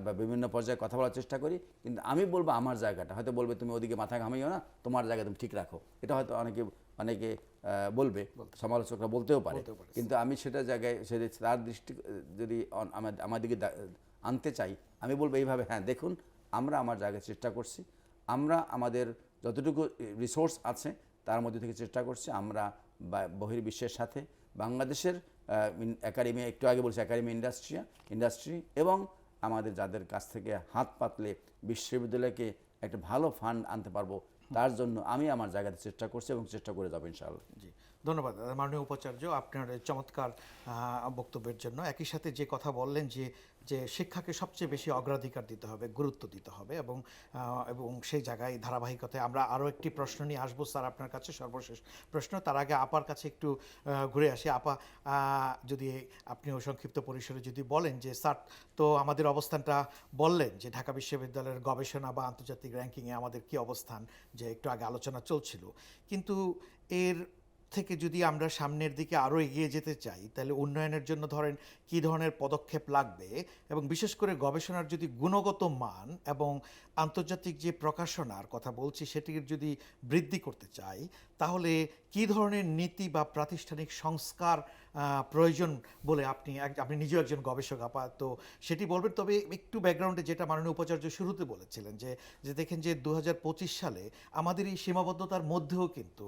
বা বিভিন্ন পর্যায়ে কথা বলার চেষ্টা করি। কিন্তু আমি বলবো আমার জায়গাটা, হয়তো বলবে তুমি ওদিকে মাথা ঘামাইও না, তোমার জায়গা তুমি ঠিক রাখো, এটা হয়তো অনেকে বলবে, সমালোচকরা বলতেও পারে। কিন্তু আমি সেটা জায়গায় তার দৃষ্টি যদি আমার দিকে আনতে চাই, আমি বলবো এইভাবে, হ্যাঁ দেখুন আমরা আমার জায়গায় চেষ্টা করছি, আমরা আমাদের যতটুকু রিসোর্স আছে তার মধ্যে থেকে চেষ্টা করছি আমরা বহির্বিশ্বের সাথে বাংলাদেশের একাডেমি, একটু আগে বলছি একাডেমি ইন্ডাস্ট্রি এবং আমাদের যাদের কাছ থেকে হাত পাতলে বিশ্ববিদ্যালয়কে একটা ভালো ফান্ড আনতে পারবো, তার জন্য আমি আমার জায়গাতে চেষ্টা করছি এবং চেষ্টা করে যাবো ইনশাআল্লাহ। জি, ধন্যবাদ মাননীয় উপাচার্য আপনার চমৎকার বক্তব্যের জন্য। একই সাথে যে কথা বললেন যে শিক্ষাকে সবচেয়ে বেশি অগ্রাধিকার দিতে হবে, গুরুত্ব দিতে হবে এবং সেই জায়গায় ধারাবাহিকতায় আমরা আরও একটি প্রশ্ন নিয়ে আসবো স্যার আপনার কাছে, সর্বশেষ প্রশ্ন। তার আগে আপার কাছে একটু ঘুরে আসি। আপা, যদি আপনিও সংক্ষিপ্ত পরিসরে যদি বলেন যে স্যার তো আমাদের অবস্থানটা বললেন যে ঢাকা বিশ্ববিদ্যালয়ের গবেষণা বা আন্তর্জাতিক র্যাঙ্কিংয়ে আমাদের কি অবস্থান, যে একটু আগে আলোচনা চলছিল, কিন্তু এর থেকে যদি আমরা সামনের দিকে আরও এগিয়ে যেতে চাই তাহলে উন্নয়নের জন্য ধরেন কী ধরনের পদক্ষেপ লাগবে, এবং বিশেষ করে গবেষণার যদি গুণগত মান এবং আন্তর্জাতিক যে প্রকাশনার কথা বলছি সেটির যদি বৃদ্ধি করতে চাই, তাহলে কী ধরনের নীতি বা প্রাতিষ্ঠানিক সংস্কার প্রয়োজন বলে আপনি নিজেও একজন গবেষক আপা, তো সেটি বলবেন। তবে একটু ব্যাকগ্রাউন্ডে যেটা মাননীয় উপাচার্য শুরুতে বলেছিলেন যে দেখেন যে 2025 সালে আমাদের এই সীমাবদ্ধতার মধ্যেও কিন্তু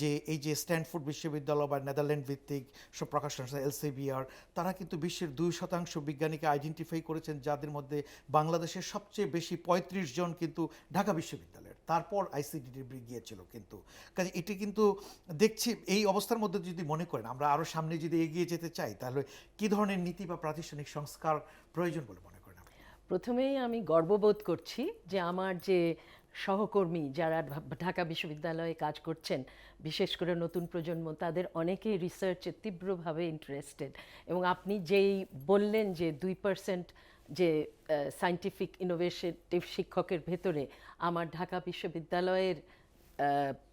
যে এই যে স্ট্যানফোর্ড বিশ্ববিদ্যালয় বা নেদারল্যান্ড ভিত্তিক সব প্রকাশনা এলসেভিয়ার, তারা কিন্তু বিশ্বের 2% বিজ্ঞানীকে আইডেন্টিফাই করেছেন, যাদের মধ্যে বাংলাদেশের সবচেয়ে বেশি 35 জন কিন্তু ঢাকা বিশ্ববিদ্যালয়ের, তারপর আইসিডিডিবি গিয়েছিল। কিন্তু কাজে এটি কিন্তু দেখছি এই অবস্থার মধ্যে যদি মনে করেন আমরা আরও সামনে যদি এগিয়ে যেতে চাই, তাহলে কী ধরনের নীতি বা প্রাতিষ্ঠানিক সংস্কার প্রয়োজন বলে মনে করেন? প্রথমেই আমি গর্ববোধ করছি যে আমার যে সহকর্মী যারা ঢাকা বিশ্ববিদ্যালয়ে কাজ করছেন, বিশেষ করে নতুন প্রজন্ম, তাদের অনেকেই রিসার্চে তীব্রভাবে ইন্টারেস্টেড। এবং আপনি যেই বললেন যে 2% যে সায়েন্টিফিক ইনোভেটিভ শিক্ষকের ভেতরে আমার ঢাকা বিশ্ববিদ্যালয়ের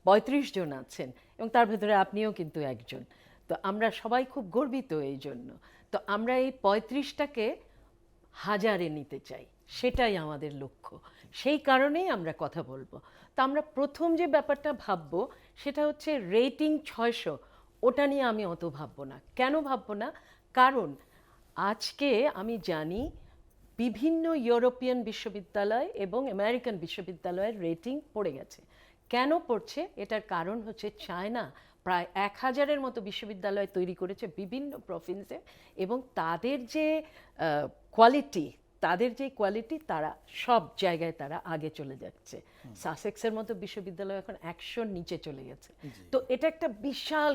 35 জন আছেন এবং তার ভেতরে আপনিও কিন্তু একজন, তো আমরা সবাই খুব গর্বিত এই জন্য। তো আমরা এই 35টাকে হাজারে নিতে চাই, সেটাই আমাদের লক্ষ্য, সেই কারণেই আমরা কথা বলবো। তো আমরা প্রথম যে ব্যাপারটা ভাববো সেটা হচ্ছে রেটিং 600 ওটা নিয়ে আমি অত ভাববো না। কেন ভাববো না? কারণ আজকে আমি জানি বিভিন্ন ইউরোপিয়ান বিশ্ববিদ্যালয় এবং আমেরিকান বিশ্ববিদ্যালয়ের রেটিং পড়ে গেছে। কেন পড়ছে? এটার কারণ হচ্ছে চায়না প্রায় 1000-এর মতো বিশ্ববিদ্যালয় তৈরি করেছে বিভিন্ন প্রভিন্সে, এবং তাদের যে কোয়ালিটি তারা সব জায়গায় তারা আগে চলে যাচ্ছে। সাসেক্সের মতো বিশ্ববিদ্যালয় এখন 100-র নিচে চলে গেছে। তো এটা একটা বিশাল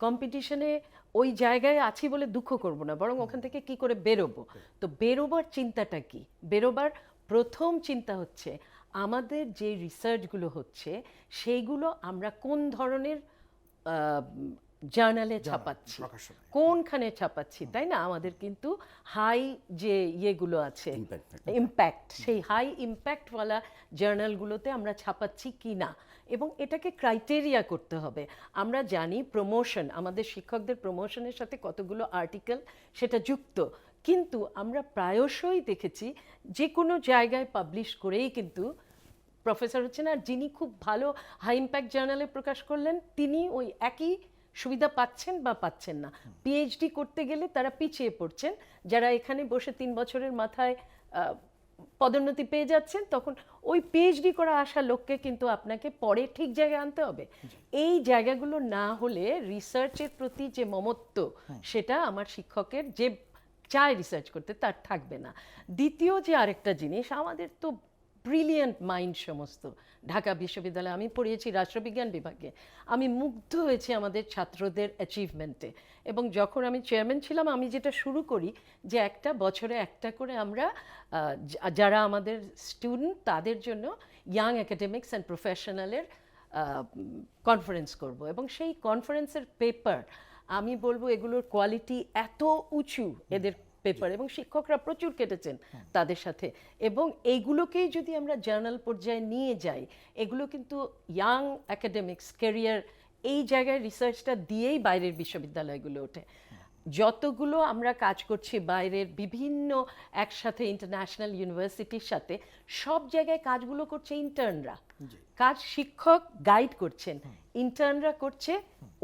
কম্পিটিশনে ওই জায়গায় আছি বলে দুঃখ করব না, বরং ওখান থেকে কি করে বেরোবো। তো বেরোবার চিন্তাটা কি? বেরোবার প্রথম চিন্তা হচ্ছে আমাদের যে রিসার্চগুলো হচ্ছে সেইগুলো আমরা কোন ধরনের জার্নালে ছাপাচ্ছি, প্রকাশনায়। কোনখানে ছাপাচ্ছি, তাই না? আমাদের কিন্তু হাই যে ইয়েগুলো আছে, ইম্প্যাক্ট, সেই হাই ইম্প্যাক্টওয়ালা জার্নালগুলোতে আমরা ছাপাচ্ছি কি না, এবং এটাকে ক্রাইটেরিয়া করতে হবে। আমরা জানি প্রমোশন, আমাদের শিক্ষকদের প্রমোশনের সাথে কতগুলো আর্টিকেল সেটা যুক্ত, কিন্তু আমরা প্রায়শই দেখেছি যে কোনো জায়গায় পাবলিশ করেই কিন্তু প্রফেসর হচ্ছেন, আর যিনি খুব ভালো হাই ইম্প্যাক্ট জার্নালে প্রকাশ করলেন তিনি ওই একই সুবিধা পাচ্ছেন বা পাচ্ছেন না। পিএইচডি করতে গেলে তারা পিছিয়ে পড়ছেন, যারা এখানে বসে 3 বছরের মাথায় পদোন্নতি পেয়ে যাচ্ছেন, তখন ওই পিএইচডি করা আসা লোককে কিন্তু আপনাকে পরে ঠিক জায়গায় আনতে হবে। এই জায়গাগুলো না হলে রিসার্চের প্রতি যে মমত্ব, সেটা আমার শিক্ষকের যে চায় রিসার্চ করতে তার থাকবে না। দ্বিতীয় যে আরেকটা জিনিস, আমাদের তো ব্রিলিয়েন্ট মাইন্ড সমস্ত ঢাকা বিশ্ববিদ্যালয়ে। আমি পড়িয়েছি রাষ্ট্রবিজ্ঞান বিভাগে, আমি মুগ্ধ হয়েছি আমাদের ছাত্রদের অ্যাচিভমেন্টে। এবং যখন আমি চেয়ারম্যান ছিলাম, আমি যেটা শুরু করি যে একটা বছরে একটা করে আমরা যারা আমাদের স্টুডেন্ট তাদের জন্য ইয়াং একাডেমিক্স অ্যান্ড প্রফেশনালের কনফারেন্স করব, এবং সেই কনফারেন্সের পেপার আমি বলবো এগুলোর কোয়ালিটি এত উঁচু এদের পেপার, এবং শিক্ষকরা প্রচুর কেটেছেন তাদের সাথে, এবং এইগুলোকেই যদি আমরা জার্নাল পর্যায়ে নিয়ে যাই, এগুলো কিন্তু ইয়াং একাডেমিক্স ক্যারিয়ার এই জায়গায় রিসার্চটা দিয়েই বাইরের বিশ্ববিদ্যালয়গুলো ওঠে। যতগুলো আমরা কাজ করছি বাইরের বিভিন্ন একসাথে ইন্টারন্যাশনাল ইউনিভার্সিটির সাথে, সব জায়গায় কাজগুলো করছে ইন্টার্নরা। কাজ শিক্ষক গাইড করছেন, ইন্টার্নরা করছে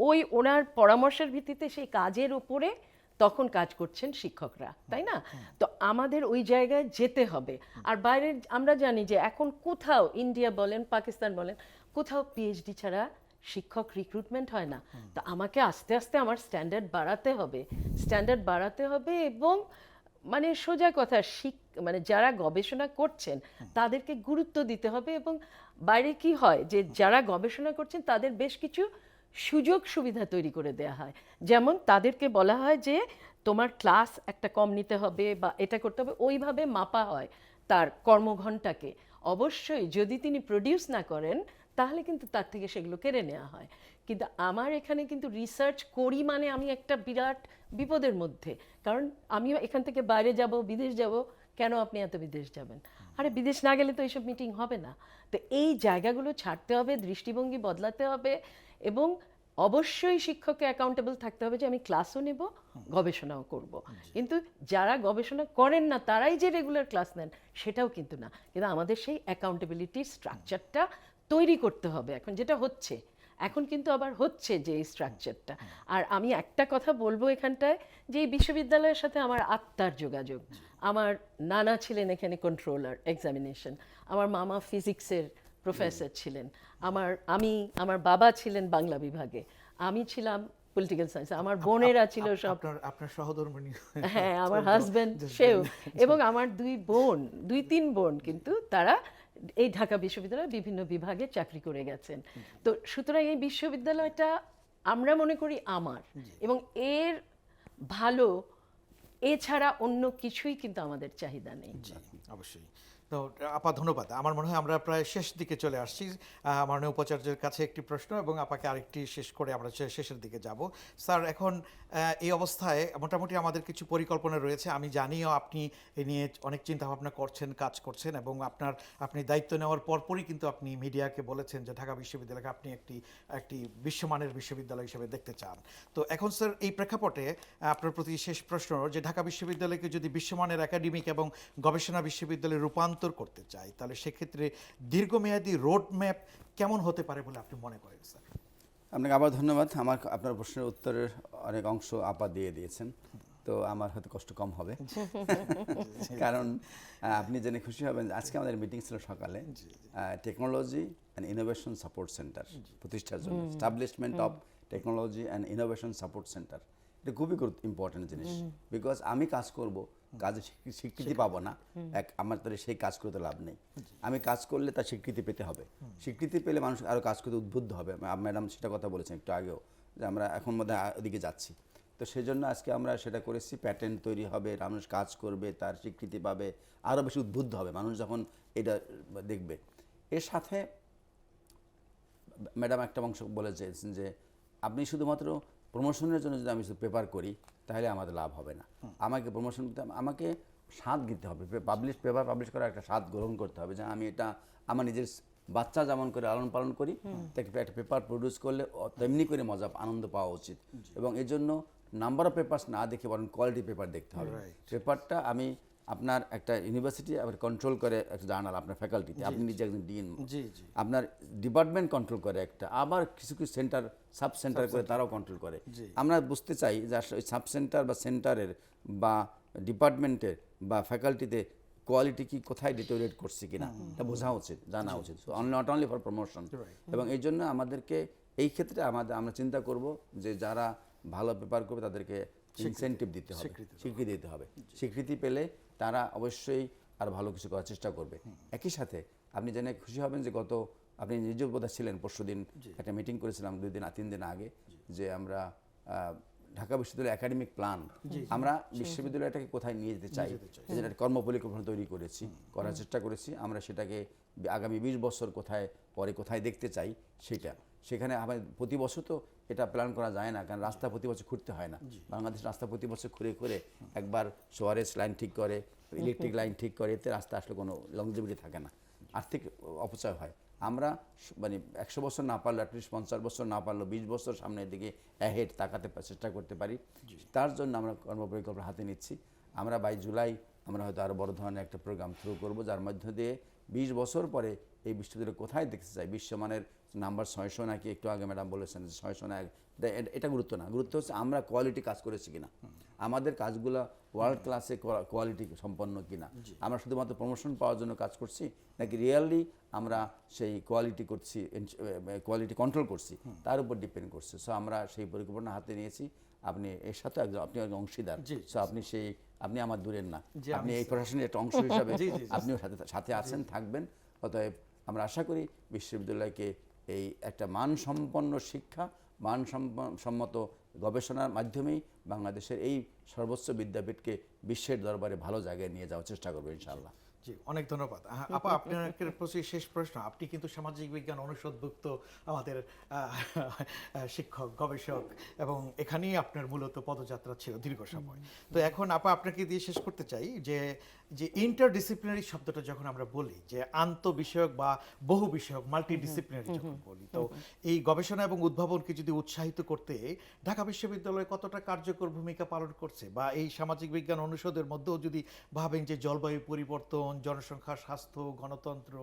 ওই ওনার পরামর্শের ভিত্তিতে সেই কাজের উপরে তখন কাজ করছেন শিক্ষকরা, তাই না? তো আমাদের ওই জায়গায় যেতে হবে। আর বাইরে আমরা জানি যে এখন কোথাও, ইন্ডিয়া বলেন পাকিস্তান বলেন, কোথাও পিএইচডি ছাড়া শিক্ষক রিক্রুটমেন্ট হয় না। তো আমাকে আস্তে আস্তে আমার স্ট্যান্ডার্ড বাড়াতে হবে, এবং মানে সোজা কথা, মানে যারা গবেষণা করছেন তাদেরকে গুরুত্ব দিতে হবে। এবং বাইরে কি হয় যে যারা গবেষণা করছেন তাদের বেশ কিছু সুযোগ সুবিধা তৈরি করে দেয়া হয়, যেমন তাদেরকে বলা হয় যে তোমার ক্লাস একটা কম নিতে হবে বা এটা করতে হবে, ওইভাবে মাপা হয় তার কর্মঘণ্টাকে। অবশ্যই যদি তিনি প্রডিউস না করেন তাহলে কিন্তু তার থেকে সেগুলো কেড়ে নেওয়া হয়। কিন্তু আমার এখানে কিন্তু রিসার্চ করি মানে আমি একটা বিরাট বিপদের মধ্যে, কারণ আমিও এখান থেকে বাইরে যাব, বিদেশ যাব। কেন আপনি এত বিদেশ যাবেন? আরে বিদেশ না গেলে তো এইসব মিটিং হবে না। তো এই জায়গাগুলো ছাড়তে হবে, দৃষ্টিভঙ্গি বদলাতে হবে, এবং অবশ্যই শিক্ষককে অ্যাকাউন্টেবল থাকতে হবে যে আমি ক্লাসও নেব, গবেষণাও করব। কিন্তু যারা গবেষণা করেন না তারাই যে রেগুলার ক্লাস নেন সেটাও কিন্তু না। কিন্তু আমাদের সেই অ্যাকাউন্টেবিলিটির স্ট্রাকচারটা তৈরি করতে হবে এখন, যেটা হচ্ছে এখন কিন্তু আবার হচ্ছে যে এই স্ট্রাকচারটা। আর আমি একটা কথা বলবো এখানটায়, যে এই বিশ্ববিদ্যালয়ের সাথে আমার আত্মার যোগাযোগ। আমার নানা ছিলেন এখানে কন্ট্রোলার এক্সামিনেশন, আমার মামা ফিজিক্সের প্রফেসর ছিলেন, আমার বাবা ছিলেন বাংলা বিভাগে, আমি ছিলাম পলিটিক্যাল সায়েন্স, আমার বোনেরা ছিল সব, আপনার সহধর্মিণী, হ্যাঁ আমার হাজব্যান্ড সেও, এবং আমার 2-3 বোন কিন্তু তারা এই ঢাকা বিশ্ববিদ্যালয়ে বিভিন্ন বিভাগে চাকরি করে গেছেন। তো সুতরাং এই বিশ্ববিদ্যালয়টা আমরা মনে করি আমার, এবং এর ভালো এছাড়া অন্য কিছুই কিন্তু আমাদের চাহিদা নেই। অবশ্যই। তো আপা ধন্যবাদ। আমার মনে হয় আমরা প্রায় শেষ দিকে চলে আসছি। মাননীয় উপাচার্যের কাছে একটি প্রশ্ন এবং আপাকে আরেকটি শেষ করে আমরা শেষের দিকে যাব। স্যার, এখন এই অবস্থায় মোটামুটি আমাদের কিছু পরিকল্পনা রয়েছে। আমি জানিও আপনি এ নিয়ে অনেক চিন্তাভাবনা করছেন, কাজ করছেন, এবং আপনি দায়িত্ব নেওয়ার পরপরই কিন্তু আপনি মিডিয়াকে বলেছেন যে ঢাকা বিশ্ববিদ্যালয়কে আপনি একটি বিশ্বমানের বিশ্ববিদ্যালয় হিসেবে দেখতে চান। তো এখন স্যার এই প্রেক্ষাপটে আপনার প্রতি শেষ প্রশ্ন, যে ঢাকা বিশ্ববিদ্যালয়কে যদি বিশ্বমানের একাডেমিক এবং গবেষণা বিশ্ববিদ্যালয়ে রূপান্তর করতে চাই, তাহলে সেক্ষেত্রে দীর্ঘমেয়াদী রোড ম্যাপ কেমন হতে পারে বলে আপনি মনে করেন স্যার? আপনাকে আবার ধন্যবাদ। আপনার প্রশ্নের উত্তরের অনেক অংশ আপা দিয়ে দিয়েছেন, তো আমার হয়তো কষ্ট কম হবে। কারণ আপনি জেনে খুশি হবেন যে আজকে আমাদের মিটিং ছিল সকালে technology and innovation support centre প্রতিষ্ঠার জন্য, establishment of technology and innovation support centre. এটা খুবই ইম্পর্টেন্ট জিনিস, বিকজ আমি কাজ করব, কাজে স্বীকৃতি পাবো না, আমার তাহলে সেই কাজ করতে লাভ নেই। আমি কাজ করলে তার স্বীকৃতি পেতে হবে, স্বীকৃতি পেলে মানুষ আরও কাজ করতে উদ্বুদ্ধ হবে। ম্যাডাম সেটা কথা বলেছেন একটু আগেও, যে আমরা এখন মধ্যে ওদিকে যাচ্ছি। তো সেই জন্য আজকে আমরা সেটা করেছি, প্যাটেন্ট তৈরি হবে, মানুষ কাজ করবে, তার স্বীকৃতি পাবে, আরও বেশি উদ্বুদ্ধ হবে মানুষ যখন এটা দেখবে। এর সাথে ম্যাডাম একটা অংশ বলেছেন যে আপনি শুধুমাত্র প্রমোশনের জন্য যদি আমি শুধু পেপার করি তাহলে আমাদের লাভ হবে না। আমাকে প্রমোশন করতে আমাকে স্বাদ দিতে হবে, পেপার পাবলিশ করার একটা স্বাদ গ্রহণ করতে হবে, যে আমি এটা আমার নিজের বাচ্চা যেমন করে লালন পালন করি, তাকে একটা পেপার প্রডিউস করলে তেমনি করে মজা আনন্দ পাওয়া উচিত। এবং এই জন্য নাম্বার অফ পেপারস না দেখে বরং কোয়ালিটি পেপার দেখতে হবে। পেপারটা আমি আপনার একটা ইউনিভার্সিটি আবার কন্ট্রোল করে একটা জার্নাল, আপনার ফ্যাকাল্টিতে আপনি নিজে একজন ডিন, আপনার ডিপার্টমেন্ট কন্ট্রোল করে একটা, আবার কিছু কিছু সেন্টার সাব সেন্টার করে তারাও কন্ট্রোল করে। আমরা বুঝতে চাই যে ওই সাব সেন্টার বা সেন্টারের বা ডিপার্টমেন্টের বা ফ্যাকাল্টিতে কোয়ালিটি কি কোথায় ডিটোরিয়েট করছে কিনা এটা বোঝা উচিত, জানা উচিত, নট অনলি ফর প্রমোশন। এবং এই জন্য আমাদেরকে এই ক্ষেত্রে আমরা চিন্তা করব যে যারা ভালো পেপার করবে তাদেরকে ইনসেন্টিভ দিতে হবে, স্বীকৃতি দিতে হবে। স্বীকৃতি পেলে তারা অবশ্যই আর ভালো কিছু করার চেষ্টা করবে। একই সাথে আপনি জেনে খুশি হবেন যে আপনি নিজেও বোধহয় ছিলেন, পরশুদিন একটা মিটিং করেছিলাম 2-3 দিন আগে, যে আমরা ঢাকা বিশ্ববিদ্যালয় একাডেমিক প্ল্যান, আমরা বিশ্ববিদ্যালয়টাকে কোথায় নিয়ে যেতে চাই, এই জন্য একটা কর্মপরিকল্পনা তৈরি করেছি, করার চেষ্টা করেছি। আমরা সেটাকে আগামী 20 বছর কোথায় দেখতে চাই সেখানে আমাদের প্রতি বছর তো এটা প্ল্যান করা যায় না, কারণ রাস্তা প্রতি বছর খুঁড়তে হয় না। বাংলাদেশ রাস্তা প্রতি বছর খুঁড়ে একবার সোয়ারেজ লাইন ঠিক করে, ইলেকট্রিক লাইন ঠিক করে, এতে রাস্তা আসলে কোনো লংজিভিটি থাকে না, আর্থিক অপচয় হয়। আমরা মানে 100 বছর না পারলে অ্যাটলিস্ট 50 বছর না পারলেও 20 বছর সামনের দিকে অ্যাহেড তাকাতে চেষ্টা করতে পারি। তার জন্য আমরা কর্মপরিকল্পনা হাতে নিচ্ছি। আমরা বাই জুলাই আমরা হয়তো আরও বড় ধরনের একটা প্রোগ্রাম শুরু করব, যার মধ্য দিয়ে 20 বছর পরে এই বিশ্ববিদ্যালয় কোথায় দেখতে চাই, বিশ্বমানের নাম্বার 600 নাকি একটু আগে ম্যাডাম বলেছেন যে 600 না, এটা গুরুত্ব না, গুরুত্ব হচ্ছে আমরা কোয়ালিটি কাজ করেছি কিনা, আমাদের কাজগুলো ওয়ার্ল্ড ক্লাসে কোয়ালিটি সম্পন্ন কিনা, আমরা শুধুমাত্র প্রমোশন পাওয়ার জন্য কাজ করছি নাকি রিয়েলি আমরা সেই কোয়ালিটি করছি, কোয়ালিটি কন্ট্রোল করছি, তার উপর ডিপেন্ড করছে। সো আমরা সেই পরিকল্পনা হাতে নিয়েছি। আপনি এর সাথে আপনি একজন অংশীদার, সো আপনি আমার দূরের না, আপনি এই প্রশাসনের একটা অংশ হিসাবে আপনিও সাথে আছেন, থাকবেন। অতএব আমরা আশা করি বিশ্ববিদ্যালয়কে এই একটা মানসম্পন্ন শিক্ষা, মানসম্মত গবেষণার মাধ্যমেই বাংলাদেশের এই সর্বোচ্চ বিদ্যাপীঠকে বিশ্বের দরবারে ভালো জায়গায় নিয়ে যাওয়ার চেষ্টা করবো ইনশাআল্লাহ। জি, অনেক ধন্যবাদ। আপা, আপনার প্রতি শেষ প্রশ্ন। আপনি কিন্তু সামাজিক বিজ্ঞান অনুষদভুক্ত আমাদের শিক্ষক, গবেষক, এবং এখানেই আপনার মূলত পদযাত্রা ছিল দীর্ঘ সময়। তো এখন আপা আপনাকে দিয়ে শেষ করতে চাই যে ইন্টারডিসিপ্লিনারি শব্দটা যখন আমরা বলি, যে আন্তঃবিষয়ক বা বহু বিষয়ক, মাল্টিডিসিপ্লিনারি যখন বলি, তো এই গবেষণা এবং উদ্ভাবনকে যদি উৎসাহিত করতে ঢাকা বিশ্ববিদ্যালয় কতটা কার্যকর ভূমিকা পালন করছে, বা এই সামাজিক বিজ্ঞান অনুষদের মধ্যেও যদি ভাবেন যে জলবায়ু পরিবর্তন, জনসংখ্যা, স্বাস্থ্য, গণতন্ত্র,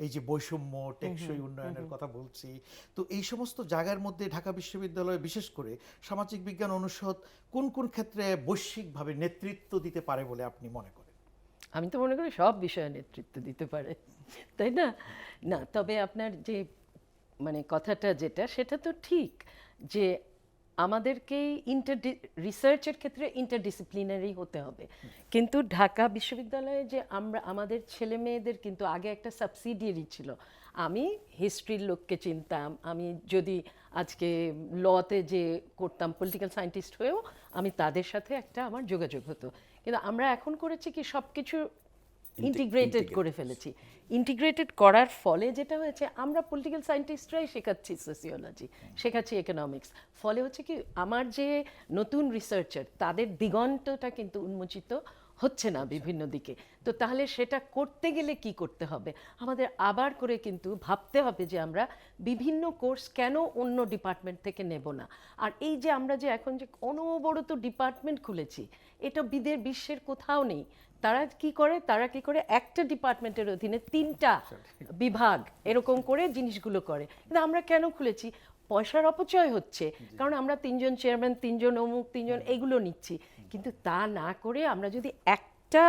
এই যে বৈষম্য, টেকসই উন্নয়নের কথা বলছি, তো এই সমস্ত জায়গার মধ্যে ঢাকা বিশ্ববিদ্যালয় বিশেষ করে সামাজিক বিজ্ঞান অনুষদ কোন কোন ক্ষেত্রে বৈশ্বিকভাবে নেতৃত্ব দিতে পারে বলে আপনি মনে করেন? আমি তো মনে করি সব বিষয়ে নেতৃত্ব দিতে পারে, তাই না? না, তবে আপনার যে মানে কথাটা যেটা, সেটা তো ঠিক যে আমাদেরকে রিসার্চের ক্ষেত্রে ইন্টারডিসিপ্লিনারি হতে হবে। কিন্তু ঢাকা বিশ্ববিদ্যালয়ে যে আমাদের ছেলে মেয়েদের কিন্তু আগে একটা সাবসিডিয়ারি ছিল। আমি হিস্ট্রির লোককে চিনতাম, আমি যদি আজকে লতে যে করতাম পলিটিক্যাল সায়েন্টিস্ট হয়েও আমি তাদের সাথে একটা আমার যোগাযোগ হতো। কিন্তু আমরা এখন করেছি কি সব কিছু ইন্টিগ্রেটেড করে ফেলেছি। ইন্টিগ্রেটেড করার ফলে যেটা হয়েছে, আমরা পলিটিক্যাল সায়েন্টিস্টরাই শেখাচ্ছি সোসিওলজি, শেখাচ্ছি ইকোনমিক্স, ফলে হচ্ছে কি আমার যে নতুন রিসার্চার তাদের দিগন্তটা কিন্তু উন্মোচিত হচ্ছে না বিভিন্ন দিকে। তো তাহলে সেটা করতে গেলে কি করতে হবে, আমাদের আবার করে কিন্তু ভাবতে হবে যে আমরা বিভিন্ন কোর্স কেন অন্য ডিপার্টমেন্ট থেকে নেব না। আর এই যে আমরা যে এখন যে অনবরত ডিপার্টমেন্ট খুলেছি, এটা বিশ্বের কোথাও নেই। তারা কি করে একটা ডিপার্টমেন্টের অধীনে 3টা বিভাগ এরকম করে জিনিসগুলো করে। কিন্তু আমরা কেন খুলেছি? পয়সার অপচয় হচ্ছে, কারণ আমরা 3জন চেয়ারম্যান, 3জন অমুক, 3জন এগুলো নিচ্ছি, কিন্তু তা না করে আমরা যদি একটা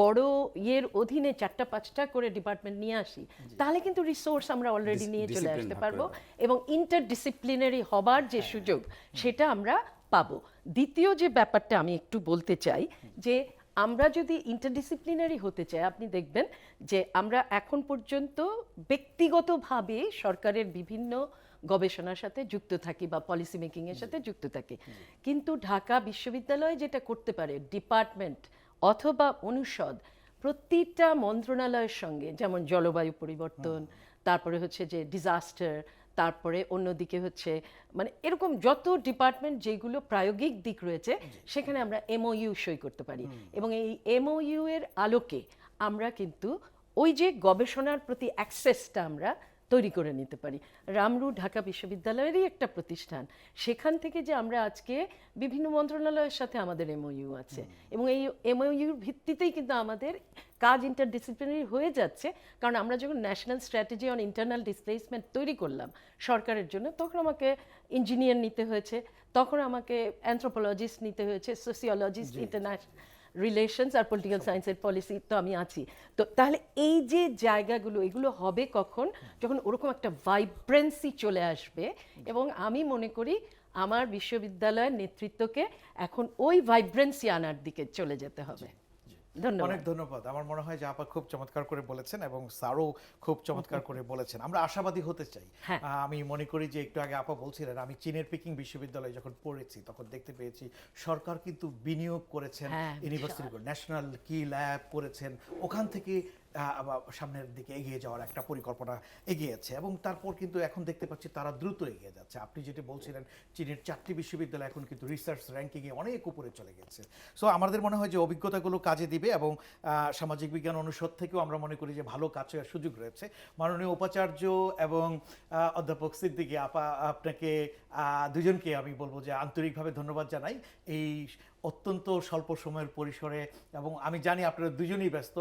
বড় ইয়ের অধীনে 4টা-5টা করে ডিপার্টমেন্ট নিয়ে আসি, তাহলে কিন্তু রিসোর্স আমরা অলরেডি নিয়ে চলে Discipline আসতে ভাগ করে পারবো দাও। এবং ইন্টারডিসিপ্লিনারি হবার যে সুযোগ সেটা আমরা পাবো। দ্বিতীয় যে ব্যাপারটা আমি একটু বলতে চাই, যে আমরা যদি ইন্টারডিসিপ্লিনারি হতে চাই, আপনি দেখবেন যে আমরা এখন পর্যন্ত ব্যক্তিগতভাবে সরকারের বিভিন্ন গবেষণার সাথে যুক্ত থাকি বা পলিসি মেকিং এর সাথে যুক্ত থাকি, কিন্তু ঢাকা বিশ্ববিদ্যালয় যেটা করতে পারে, ডিপার্টমেন্ট অথবা অনুষদ প্রতিটা মন্ত্রণালয়ের সঙ্গে, যেমন জলবায়ু পরিবর্তন, তারপরে হচ্ছে যে ডিজাস্টার, তারপরে অন্যদিকে হচ্ছে মানে এরকম যত ডিপার্টমেন্ট যেগুলো প্রায়োগিক দিক রয়েছে, সেখানে আমরা এমওইউ সই করতে পারি এবং এই এমওইউ এর আলোকে আমরা কিন্তু ওই যে গবেষণার প্রতি অ্যাক্সেসটা আমরা তৈরি করে নিতে পারি। রামরু ঢাকা বিশ্ববিদ্যালয়েরই একটা প্রতিষ্ঠান, সেখান থেকে যে আমরা আজকে বিভিন্ন মন্ত্রণালয়ের সাথে আমাদের এমওইউ আছে এবং এই এমওইউর ভিত্তিতেই কিন্তু আমাদের কাজ ইন্টারডিসিপ্লিনারি হয়ে যাচ্ছে, কারণ আমরা যখন national strategy on internal displacement তৈরি করলাম সরকারের জন্য, তখন আমাকে ইঞ্জিনিয়ার নিতে হয়েছে, তখন আমাকে অ্যানথ্রোপোলজিস্ট নিতে হয়েছে, সোসিওলজিস্ট, ইন্টারন্যাশনাল রিলেশনস আর পলিটিক্যাল সায়েন্সের পলিসি তো আমি আছি। তো তাহলে এই যে জায়গাগুলো, এগুলো হবে কখন, যখন ওরকম একটা ভাইব্রেন্সি চলে আসবে, এবং আমি মনে করি আমার বিশ্ববিদ্যালয়ের নেতৃত্বকে এখন ওই ভাইব্রেন্সি আনার দিকে চলে যেতে হবে। ধন্যবাদ। অনেক ধন্যবাদ। আমার মনে হয় যে আপা খুব চমৎকার করে বলেছেন এবং স্যারও খুব চমৎকার করে বলেছেন। আমরা আশাবাদী হতে চাই। হ্যাঁ। আমি মনে করি যে একটু আগে আপা বলছিলেন, আমি চীনের পিকিং বিশ্ববিদ্যালয়ে যখন পড়েছি তখন দেখতে পেয়েছি সরকার কিন্তু বিনিয়োগ করেছেন হ্যাঁ, ইউনিভার্সিটি, ন্যাশনাল কি ল্যাব করেছেন, ওখান থেকে আবার সামনের দিকে এগিয়ে যাওয়ার একটা পরিকল্পনা এগিয়েছে এবং তারপর কিন্তু এখন দেখতে পাচ্ছি তারা দ্রুত এগিয়ে যাচ্ছে। আপনি যেটা বলছিলেন, চীনের 4টি বিশ্ববিদ্যালয় এখন কিন্তু রিসার্চ র্যাঙ্কিংয়ে অনেক উপরে চলে গেছে। সো আমাদের মনে হয় যে অভিজ্ঞতাগুলো কাজে দিবে এবং সামাজিক বিজ্ঞান অনুষদ থেকেও আমরা মনে করি যে ভালো কাজ করার সুযোগ রয়েছে। মাননীয় উপাচার্য এবং অধ্যাপক সিদ্দিকী আপা, আপনাকে দুজনকে আমি বলবো যে আন্তরিকভাবে ধন্যবাদ জানাই এই অত্যন্ত স্বল্প সময়ের পরিসরে, এবং আমি জানি আপনারা দুজনেই ব্যস্ত,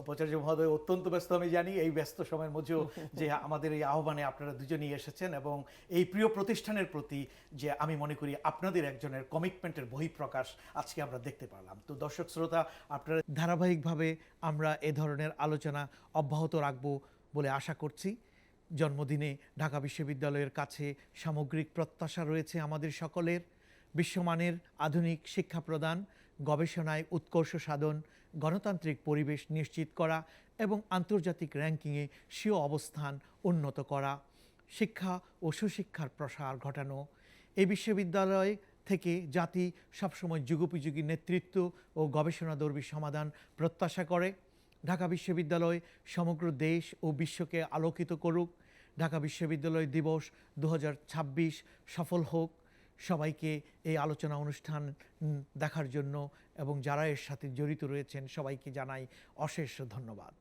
উপাচার্য মহোদয় অত্যন্ত ব্যস্ত আমি জানি, এই ব্যস্ত সময়ের মধ্যেও যে আমাদের এই আহ্বানে আপনারা দুজনেই এসেছেন এবং এই প্রিয় প্রতিষ্ঠানের প্রতি যে আমি মনে করি আপনাদের একজনের কমিটমেন্টের বহিঃপ্রকাশ আজকে আমরা দেখতে পারলাম। তো দর্শক শ্রোতা, আপনারা ধারাবাহিকভাবে আমরা এ ধরনের আলোচনা অব্যাহত রাখব বলে আশা করছি। জন্মদিনে ঢাকা বিশ্ববিদ্যালয়ের কাছে সামগ্রিক প্রত্যাশা রয়েছে আমাদের সকলের, বিশ্বমানের আধুনিক শিক্ষা প্রদান, গবেষণায় উৎকর্ষ সাধন, গণতান্ত্রিক পরিবেশ নিশ্চিত করা এবং আন্তর্জাতিক র্যাঙ্কিংয়ে স্বীয় অবস্থান উন্নত করা, শিক্ষা ও সুশিক্ষার প্রসার ঘটানো। এই বিশ্ববিদ্যালয় থেকে জাতি সবসময় যুগোপযোগী নেতৃত্ব ও গবেষণাধর্মী সমাধান প্রত্যাশা করে। ঢাকা বিশ্ববিদ্যালয় সমগ্র দেশ ও বিশ্বকে আলোকিত করুক। ঢাকা বিশ্ববিদ্যালয় দিবস 2026 সফল হোক। সবাইকে এই আলোচনা অনুষ্ঠান দেখার জন্য এবং যারা এর সাথে জড়িত রয়েছেন সবাইকে জানাই অশেষ ধন্যবাদ।